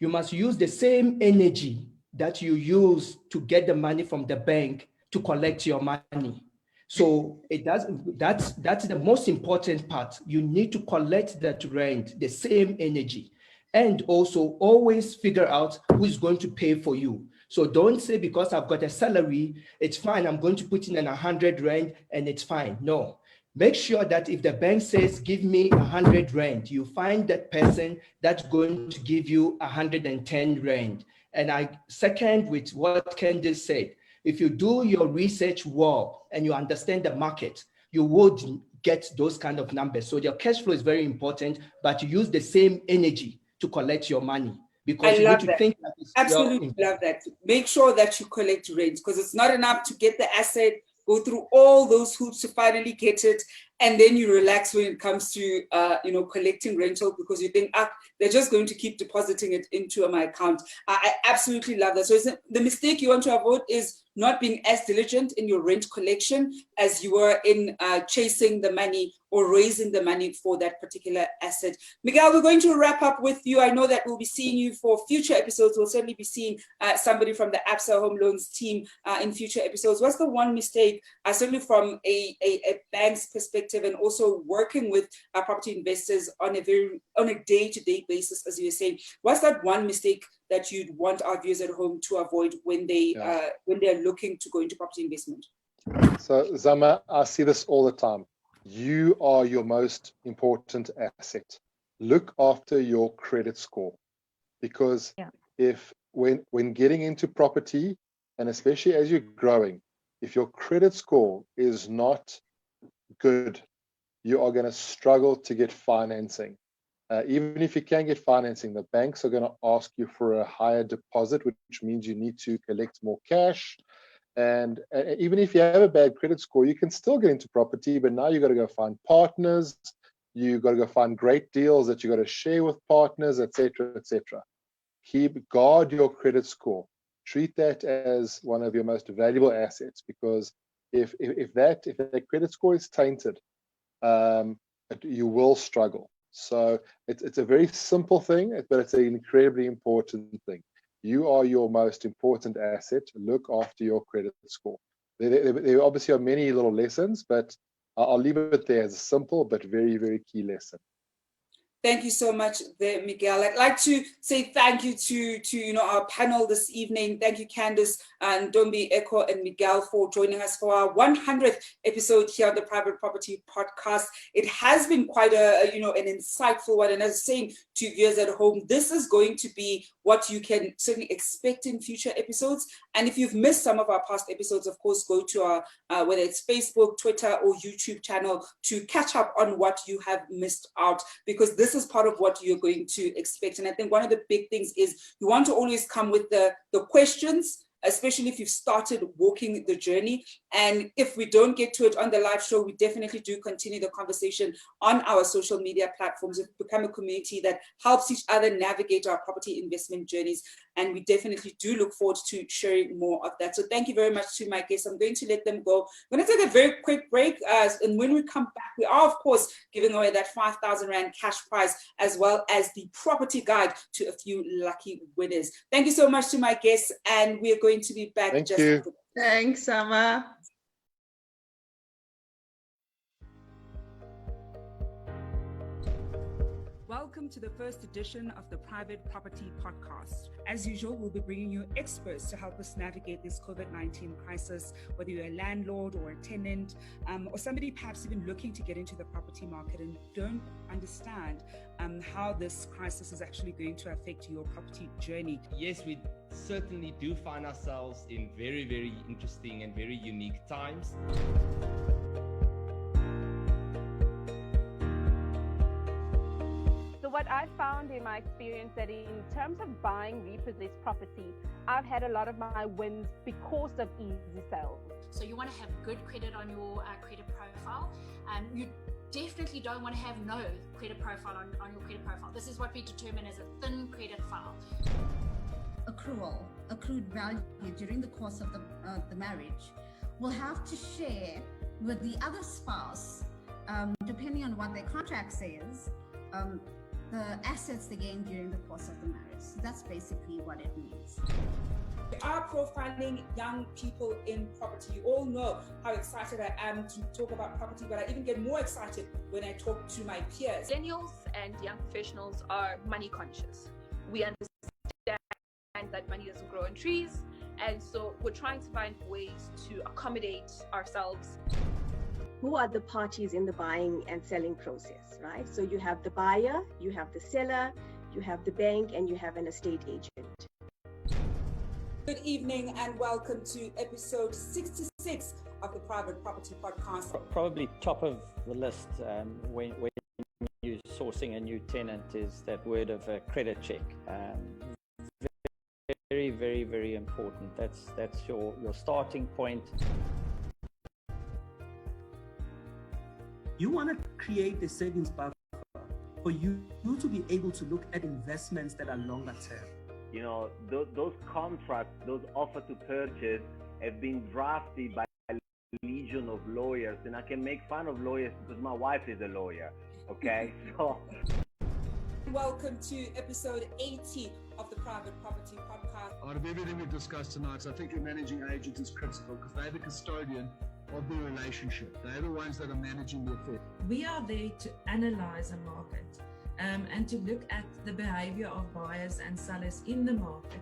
[SPEAKER 4] you must use the same energy that you use to get the money from the bank to collect your money. So that's the most important part. You need to collect that rent, the same energy. And also always figure out who is going to pay for you. So don't say, because I've got a salary, it's fine, I'm going to put in 100 rand and it's fine. No, make sure that if the bank says, give me 100 rand, you find that person that's going to give you 110 rand. And I second with what Candice said. If you do your research well and you understand the market, you would get those kind of numbers. So your cash flow is very important, but you use the same energy to collect your money, because you need to think that it's
[SPEAKER 1] absolutely love that. Make sure that you collect rent, because it's not enough to get the asset, go through all those hoops to finally get it, and then you relax when it comes to collecting rental, because you think, they're just going to keep depositing it into my account. I absolutely love that. So the mistake you want to avoid is not being as diligent in your rent collection as you were in chasing the money or raising the money for that particular asset. Miguel, we're going to wrap up with you. I know that we'll be seeing you for future episodes. We'll certainly be seeing somebody from the ABSA Home Loans team in future episodes. What's the one mistake, certainly from a bank's perspective, and also working with property investors on a day-to-day basis, as you were saying, what's that one mistake that you'd want our viewers at home to avoid when they're looking to go into property investment?
[SPEAKER 2] So Zama, I see this all the time. You are your most important asset. Look after your credit score, because when getting into property, and especially as you're growing, if your credit score is not good, you are going to struggle to get financing. Even if you can get financing, the banks are going to ask you for a higher deposit, which means you need to collect more cash. And even if you have a bad credit score, you can still get into property, but now you've got to go find partners. You've got to go find great deals that you've got to share with partners, etc., etc. Guard your credit score. Treat that as one of your most valuable assets, because if that credit score is tainted, you will struggle. So it's a very simple thing, but it's an incredibly important thing. You are your most important asset. Look after your credit score. there obviously are many little lessons, but I'll leave it there as a simple but very, very key lesson.
[SPEAKER 1] Thank you so much there, Miguel. I'd like to say thank you to our panel this evening. Thank you, Candice and Dombi, Echo, and Miguel for joining us for our 100th episode here on the Private Property Podcast. It has been quite an insightful one. And as I was saying to viewers at home, this is going to be what you can certainly expect in future episodes. And if you've missed some of our past episodes, of course, go to our whether it's Facebook, Twitter, or YouTube channel to catch up on what you have missed out, because this is part of what you're going to expect. And I think one of the big things is you want to always come with the questions, especially if you've started walking the journey. And if we don't get to it on the live show, we definitely do continue the conversation on our social media platforms. We've become a community that helps each other navigate our property investment journeys. And we definitely do look forward to sharing more of that. So thank you very much to my guests. I'm going to let them go. I'm going to take a very quick break. And when we come back, we are, of course, giving away that 5,000 Rand cash prize, as well as the property guide to a few lucky winners. Thank you so much to my guests. And we are going to be back.
[SPEAKER 2] Thank you.
[SPEAKER 5] Thanks, Sama.
[SPEAKER 1] Welcome to the first edition of the Private Property Podcast. As usual, we'll be bringing you experts to help us navigate this COVID-19 crisis, whether you're a landlord or a tenant, or somebody perhaps even looking to get into the property market and don't understand how this crisis is actually going to affect your property journey.
[SPEAKER 6] Yes, we certainly do find ourselves in very, very interesting and very unique times.
[SPEAKER 7] What I found in my experience that in terms of buying repossessed property, I've had a lot of my wins because of easy sales.
[SPEAKER 8] So you want to have good credit on your credit profile. You definitely don't want to have no credit profile on your credit profile. This is what we determine as a thin credit file.
[SPEAKER 9] Accrued value during the course of the marriage will have to share with the other spouse, depending on what their contract says, the assets they gain during the course of the marriage. So that's basically what it means.
[SPEAKER 1] We are profiling young people in property. You all know how excited I am to talk about property, but I even get more excited when I talk to my peers.
[SPEAKER 10] Millennials and young professionals are money conscious. We understand that money doesn't grow on trees, and so we're trying to find ways to accommodate ourselves.
[SPEAKER 11] Who are the parties in the buying and selling process, right? So you have the buyer, you have the seller, you have the bank, and you have an estate agent.
[SPEAKER 1] Good evening and welcome to episode 66 of the Private Property Podcast.
[SPEAKER 12] Probably top of the list when you're sourcing a new tenant is that word of a credit check. Very, very, very important. That's your starting point.
[SPEAKER 13] You want to create a savings buffer for you to be able to look at investments that are longer term.
[SPEAKER 14] You know, those contracts, those offer to purchase have been drafted by a legion of lawyers, and I can make fun of lawyers because my wife is a lawyer, okay? So.
[SPEAKER 1] Welcome to episode 80 of the Private Property Podcast.
[SPEAKER 15] Out of everything we've discussed tonight, I think your managing agent is critical because they're the custodian of the relationship. They're the ones that are managing the affair.
[SPEAKER 16] We are there to analyze a market and to look at the behavior of buyers and sellers in the market.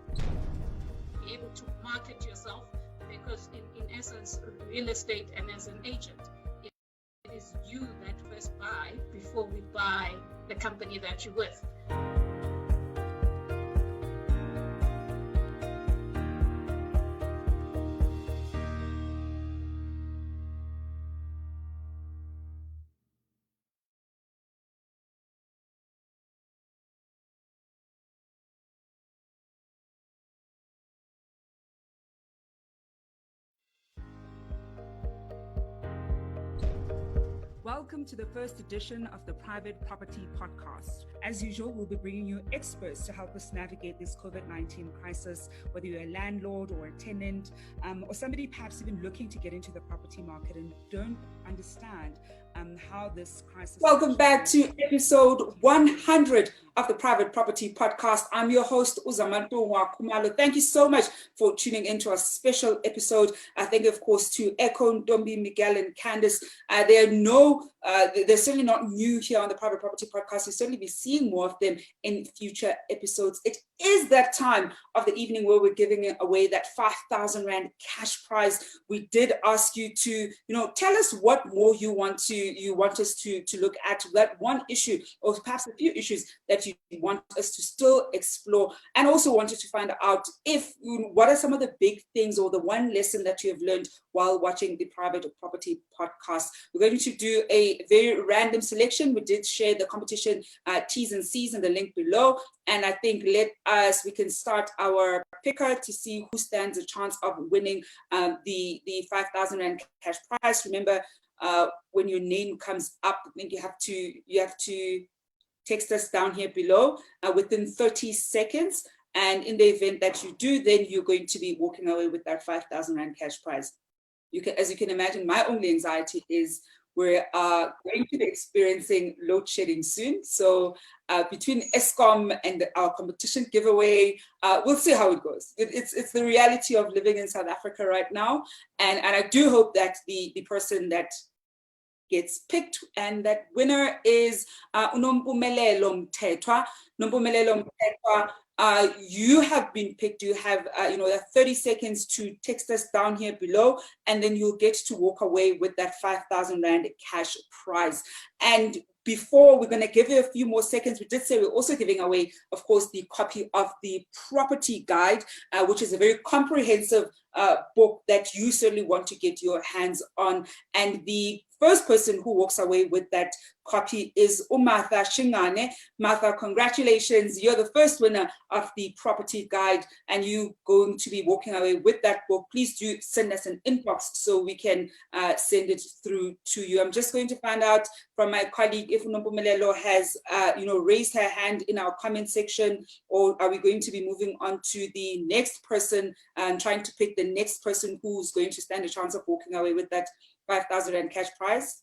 [SPEAKER 17] Be able to market yourself because in essence, real estate and as an agent, it is you that first buy before we buy the company that you're with.
[SPEAKER 1] Welcome to the first edition of the Private Property Podcast. As usual, we'll be bringing you experts to help us navigate this COVID-19 crisis, whether you're a landlord or a tenant, or somebody perhaps even looking to get into the property market and don't understand how this crisis. Welcome back to episode 100 of the Private Property Podcast. I'm your host, Uzamanto Kumalo. Thank you so much for tuning into our special episode. I thank, of course, to Echo, Ndombi, Miguel, and Candice. They're certainly not new here on the Private Property Podcast. You'll certainly be seeing more of them in future episodes. It is that time of the evening where we're giving away that 5,000 Rand cash prize. We did ask you to, tell us what more you want us to look at, that one issue or perhaps a few issues that you want us to still explore, and also wanted to find out what are some of the big things or the one lesson that you have learned while watching the Private Property Podcast. We're going to do a very random selection. We did share the competition T's and C's in the link below, and I think we can start our picker to see who stands a chance of winning the 5,000 Rand cash prize. Remember, when your name comes up, I think you have to text us down here below within 30 seconds. And in the event that you do, then you're going to be walking away with that 5,000 Rand cash prize. As you can imagine, my only anxiety is we're going to be experiencing load shedding soon. So between Eskom and our competition giveaway, we'll see how it goes. It's the reality of living in South Africa right now. And I do hope that the person that gets picked and that winner is Unompumelelo Mthethwa. Nompumelelo Mthethwa, you have been picked. You have 30 seconds to text us down here below, and then you'll get to walk away with that 5,000 Rand cash prize. And before we're going to give you a few more seconds, we did say we're also giving away, of course, the copy of the property guide, which is a very comprehensive book that you certainly want to get your hands on. And the first person who walks away with that copy is Martha Shingane. Martha, congratulations. You're the first winner of the property guide, and you're going to be walking away with that book. Please do send us an inbox so we can send it through to you. I'm just going to find out from my colleague if Nompumelelo has raised her hand in our comment section, or are we going to be moving on to the next person and trying to pick the next person who's going to stand a chance of walking away with that 5,000 Rand cash prize.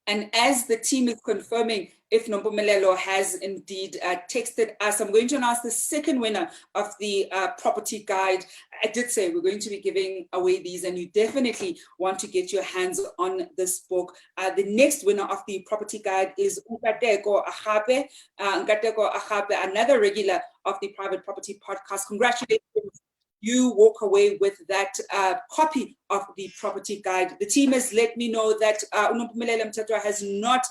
[SPEAKER 1] And as the team is confirming if Nompumelelo has indeed texted us, I'm going to announce the second winner of the property guide. I did say we're going to be giving away these, and you definitely want to get your hands on this book. The next winner of the property guide is Nkateko Ahape. Nkateko Ahape, another regular of the Private Property Podcast. Congratulations. You walk away with that copy of the property guide. The team has let me know that Unompumelelo Mthethwa has not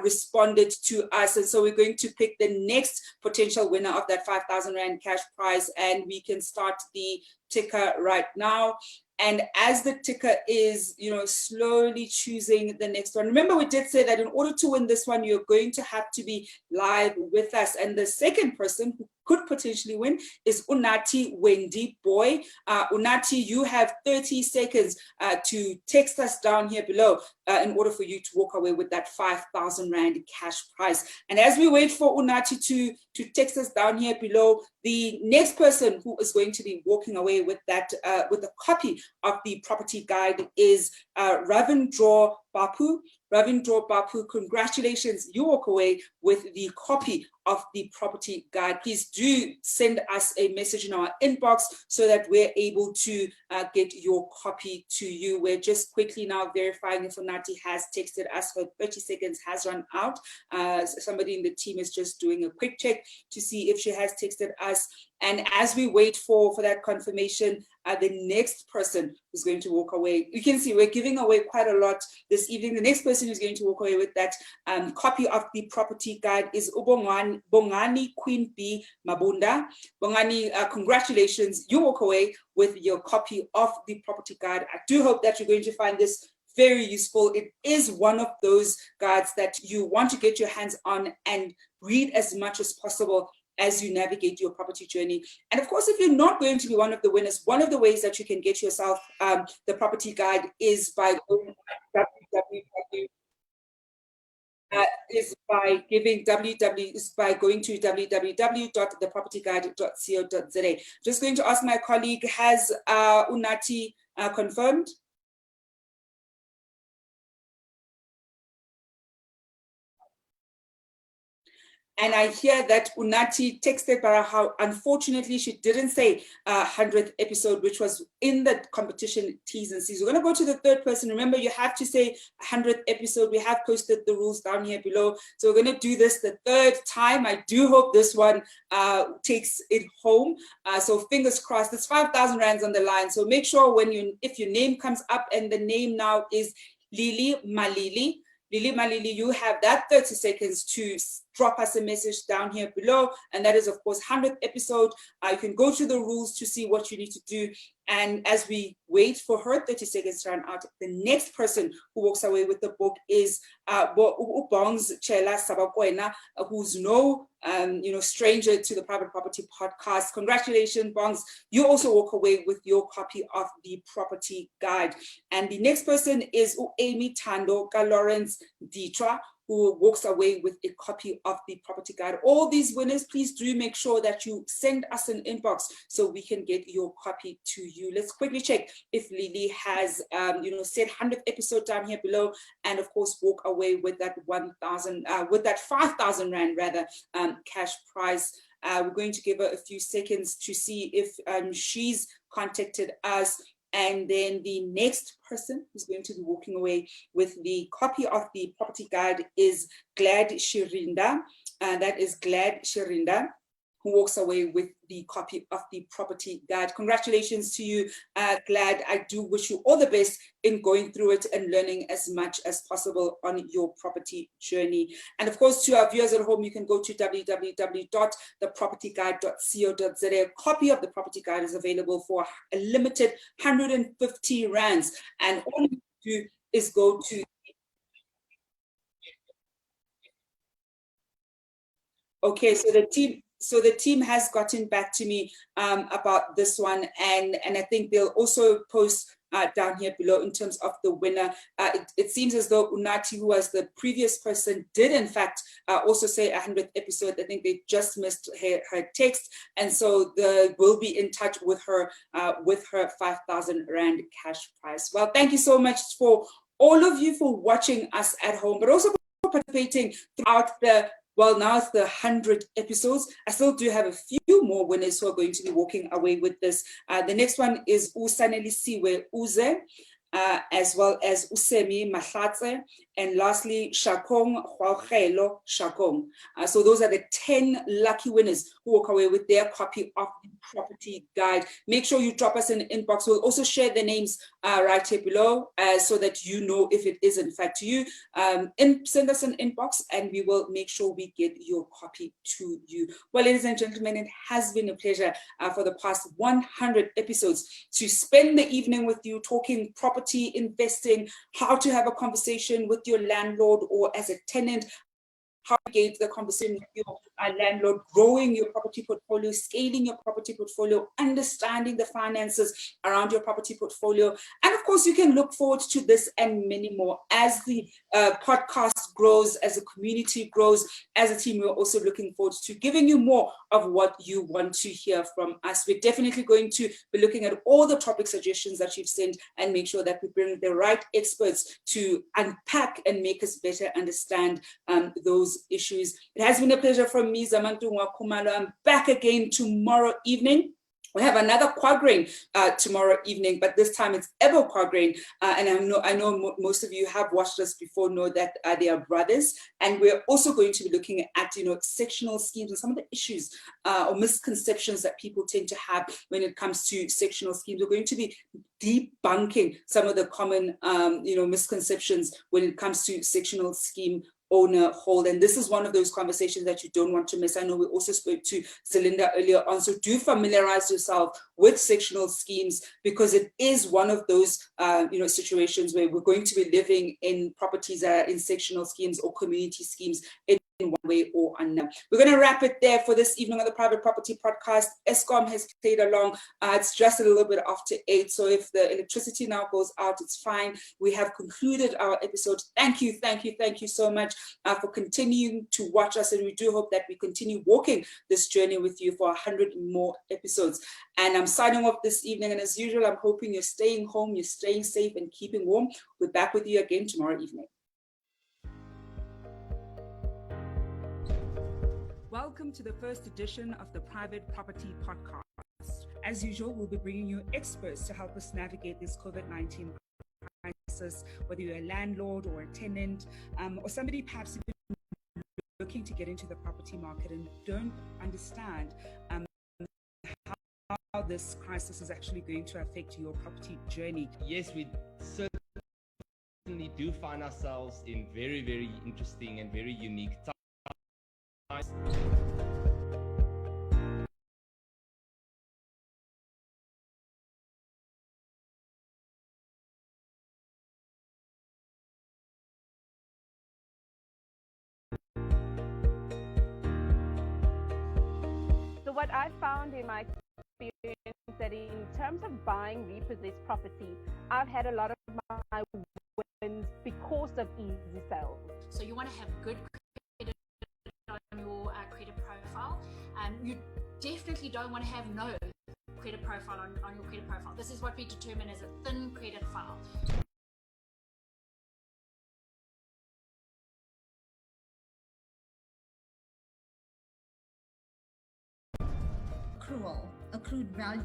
[SPEAKER 1] responded to us, and so we're going to pick the next potential winner of that 5,000 Rand cash prize, and we can start the ticker right now. And as the ticker is, slowly choosing the next one. Remember, we did say that in order to win this one, you're going to have to be live with us. And the second person who could potentially win is Unati Wendy Boy. Unati, you have 30 seconds to text us down here below in order for you to walk away with that 5,000 Rand cash prize. And as we wait for Unati to text us down here below, the next person who is going to be walking away with that, with a copy of the property guide is Ravindra Bapu. Ravindra Bapu, congratulations. You walk away with the copy of the property guide. Please do send us a message in our inbox so that we're able to get your copy to you. We're just quickly now verifying if Unati has texted us. Her 30 seconds has run out. Somebody in the team is just doing a quick check to see if she has texted us. And as we wait for that confirmation, the next person who's going to walk away, you can see we're giving away quite a lot this evening. The next person who's going to walk away with that copy of the property guide is Bongani Queen B Mabunda. Bongani, congratulations. You walk away with your copy of the property guide. I do hope that you're going to find this very useful. It is one of those guides that you want to get your hands on and read as much as possible as you navigate your property journey. And of course, if you're not going to be one of the winners, one of the ways that you can get yourself the property guide is by going going to www.thepropertyguide.co.za. Just going to ask my colleague, has Unati confirmed? And I hear that Unati texted Bara how unfortunately she didn't say 100th episode, which was in the competition T's and C's. We're going to go to the third person. Remember, you have to say 100th episode. We have posted the rules down here below. So we're going to do this the third time. I do hope this one takes it home. So fingers crossed. It's 5,000 rands on the line. So make sure if your name comes up, and the name now is Lili Malili. Lili Malili, you have that 30 seconds to drop us a message down here below. And that is, of course, 100th episode. You can go to the rules to see what you need to do. And as we wait for her 30 seconds to run out, the next person who walks away with the book is Bongs Chela Sabakwena, who's no stranger to the Private Property Podcast. Congratulations, Bongs. You also walk away with your copy of the property guide. And the next person is Amy Tando Lawrence Ditra, who walks away with a copy of the property guide. All these winners, please do make sure that you send us an inbox so we can get your copy to you. Let's quickly check if Lily has, said 100th episode down here below, and of course walk away with that 5,000 rand rather cash prize. We're going to give her a few seconds to see if she's contacted us. And then the next person who's going to be walking away with the copy of the property guide is Glad Shirinda. That is Glad Shirinda, who walks away with the copy of the property guide. Congratulations to you, Glad. I do wish you all the best in going through it and learning as much as possible on your property journey. And of course, to our viewers at home, you can go to www.thepropertyguide.co.za. A copy of the property guide is available for a limited 150 rands. And all you do is go to okay, so the team has gotten back to me about this one, and I think they'll also post down here below in terms of the winner. It seems as though Unati, who was the previous person, did in fact also say 100th episode. I think they just missed her text, and so we'll be in touch with her 5,000 rand cash prize. Well, thank you so much for all of you for watching us at home, but also for participating throughout now it's the 100 episodes. I still do have a few more winners who are going to be walking away with this. The next one is Usanelisiwe Uze, as well as Usemi Mahlatse, and lastly, Shakong Huaghelo Shakong. So those are the 10 lucky winners who walk away with their copy of the property guide. Make sure you drop us an inbox. We'll also share the names right here below so that you know if it is in fact you. Send us an inbox and we will make sure we get your copy to you. Well, ladies and gentlemen, it has been a pleasure for the past 100 episodes to spend the evening with you talking property investing, how to have a conversation with your landlord or as a tenant, how to engage the conversation with your landlord, growing your property portfolio, scaling your property portfolio, understanding the finances around your property portfolio. And of course, you can look forward to this and many more as the podcast grows, as the community grows. As a team, we're also looking forward to giving you more of what you want to hear from us. We're definitely going to be looking at all the topic suggestions that you've sent and make sure that we bring the right experts to unpack and make us better understand those issues. It has been a pleasure from me, Zamantu Nwakumalo. I'm back again tomorrow evening. We have another quadrangle tomorrow evening, but this time it's Evo quadrangle. And I know most of you have watched us before, know that they are brothers. And we're also going to be looking at, sectional schemes and some of the issues or misconceptions that people tend to have when it comes to sectional schemes. We're going to be debunking some of the common, misconceptions when it comes to sectional scheme owner hold. And this is one of those conversations that you don't want to miss. I know we also spoke to Celinda earlier on, so do familiarize yourself with sectional schemes because it is one of those situations where we're going to be living in properties that are in sectional schemes or community schemes in one way or another. We're going to wrap it there for this evening on the Private Property Podcast. Eskom has played along. It's just a little bit after 8, so if the electricity now goes out, it's fine. We have concluded our episode. Thank you so much for continuing to watch us, and we do hope that we continue walking this journey with you for 100 more episodes. And I'm signing off this evening, and as usual, I'm hoping you're staying home, you're staying safe and keeping warm. We're back with you again tomorrow evening. welcome to the first edition of the Private Property Podcast. As usual, we'll be bringing you experts to help us navigate this COVID-19 crisis, whether you're a landlord or a tenant, or somebody perhaps even looking to get into the property market and don't understand how this crisis is actually going to affect your property journey.
[SPEAKER 6] Yes, we certainly do find ourselves in very, very interesting and very unique times.
[SPEAKER 7] So what I found in my experience that in terms of buying repossessed property, I've had a lot of my wins because of easy sales.
[SPEAKER 8] So you want to have good credit on your credit profile. You definitely don't want to have no credit profile on your credit profile. This is what we determine as a thin credit file.
[SPEAKER 9] Accrued value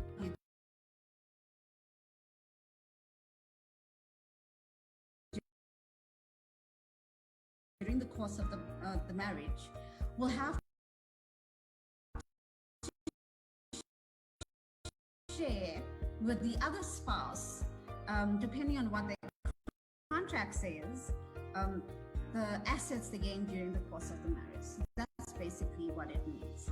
[SPEAKER 9] during the course of the marriage will have to share with the other spouse, depending on what their contract says, the assets they gain during the course of the marriage. So that's basically what it means.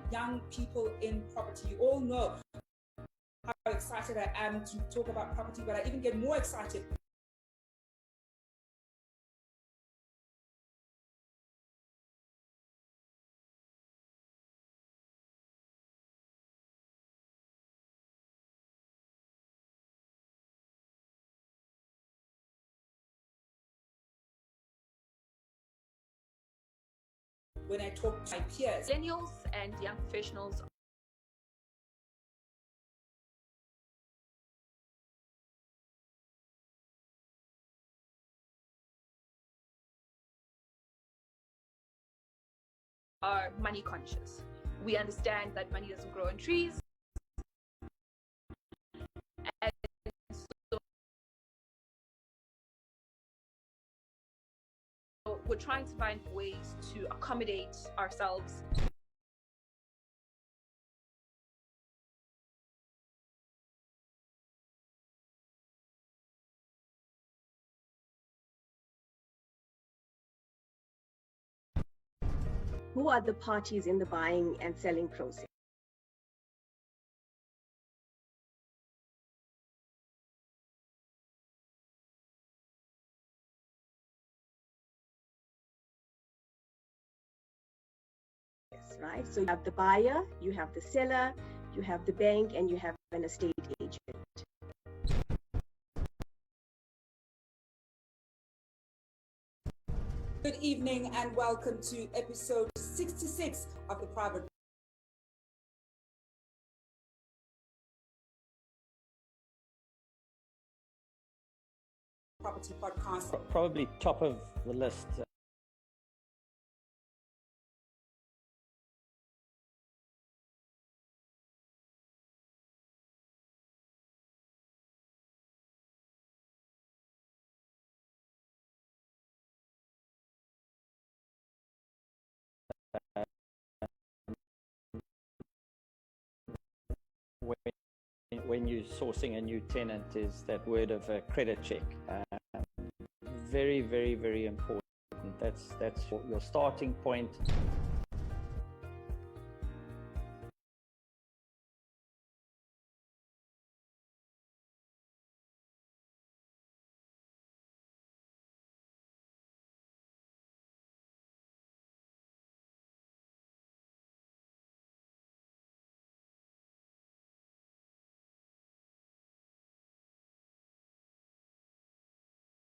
[SPEAKER 1] Young people in property, you all know how excited I am to talk about property, but I even get more excited when I talk to my peers.
[SPEAKER 10] Millennials and young professionals are money conscious. We understand that money doesn't grow on trees. And so we're trying to find ways to accommodate ourselves.
[SPEAKER 11] Who are the parties in the buying and selling process? Right? So you have the buyer, you have the seller, you have the bank, and you have an estate agent.
[SPEAKER 1] Good evening and welcome to episode 66 of the Private Property Podcast.
[SPEAKER 12] Probably top of the list. When you're sourcing a new tenant is that word of a credit check. Very, very, very important. That's your starting point.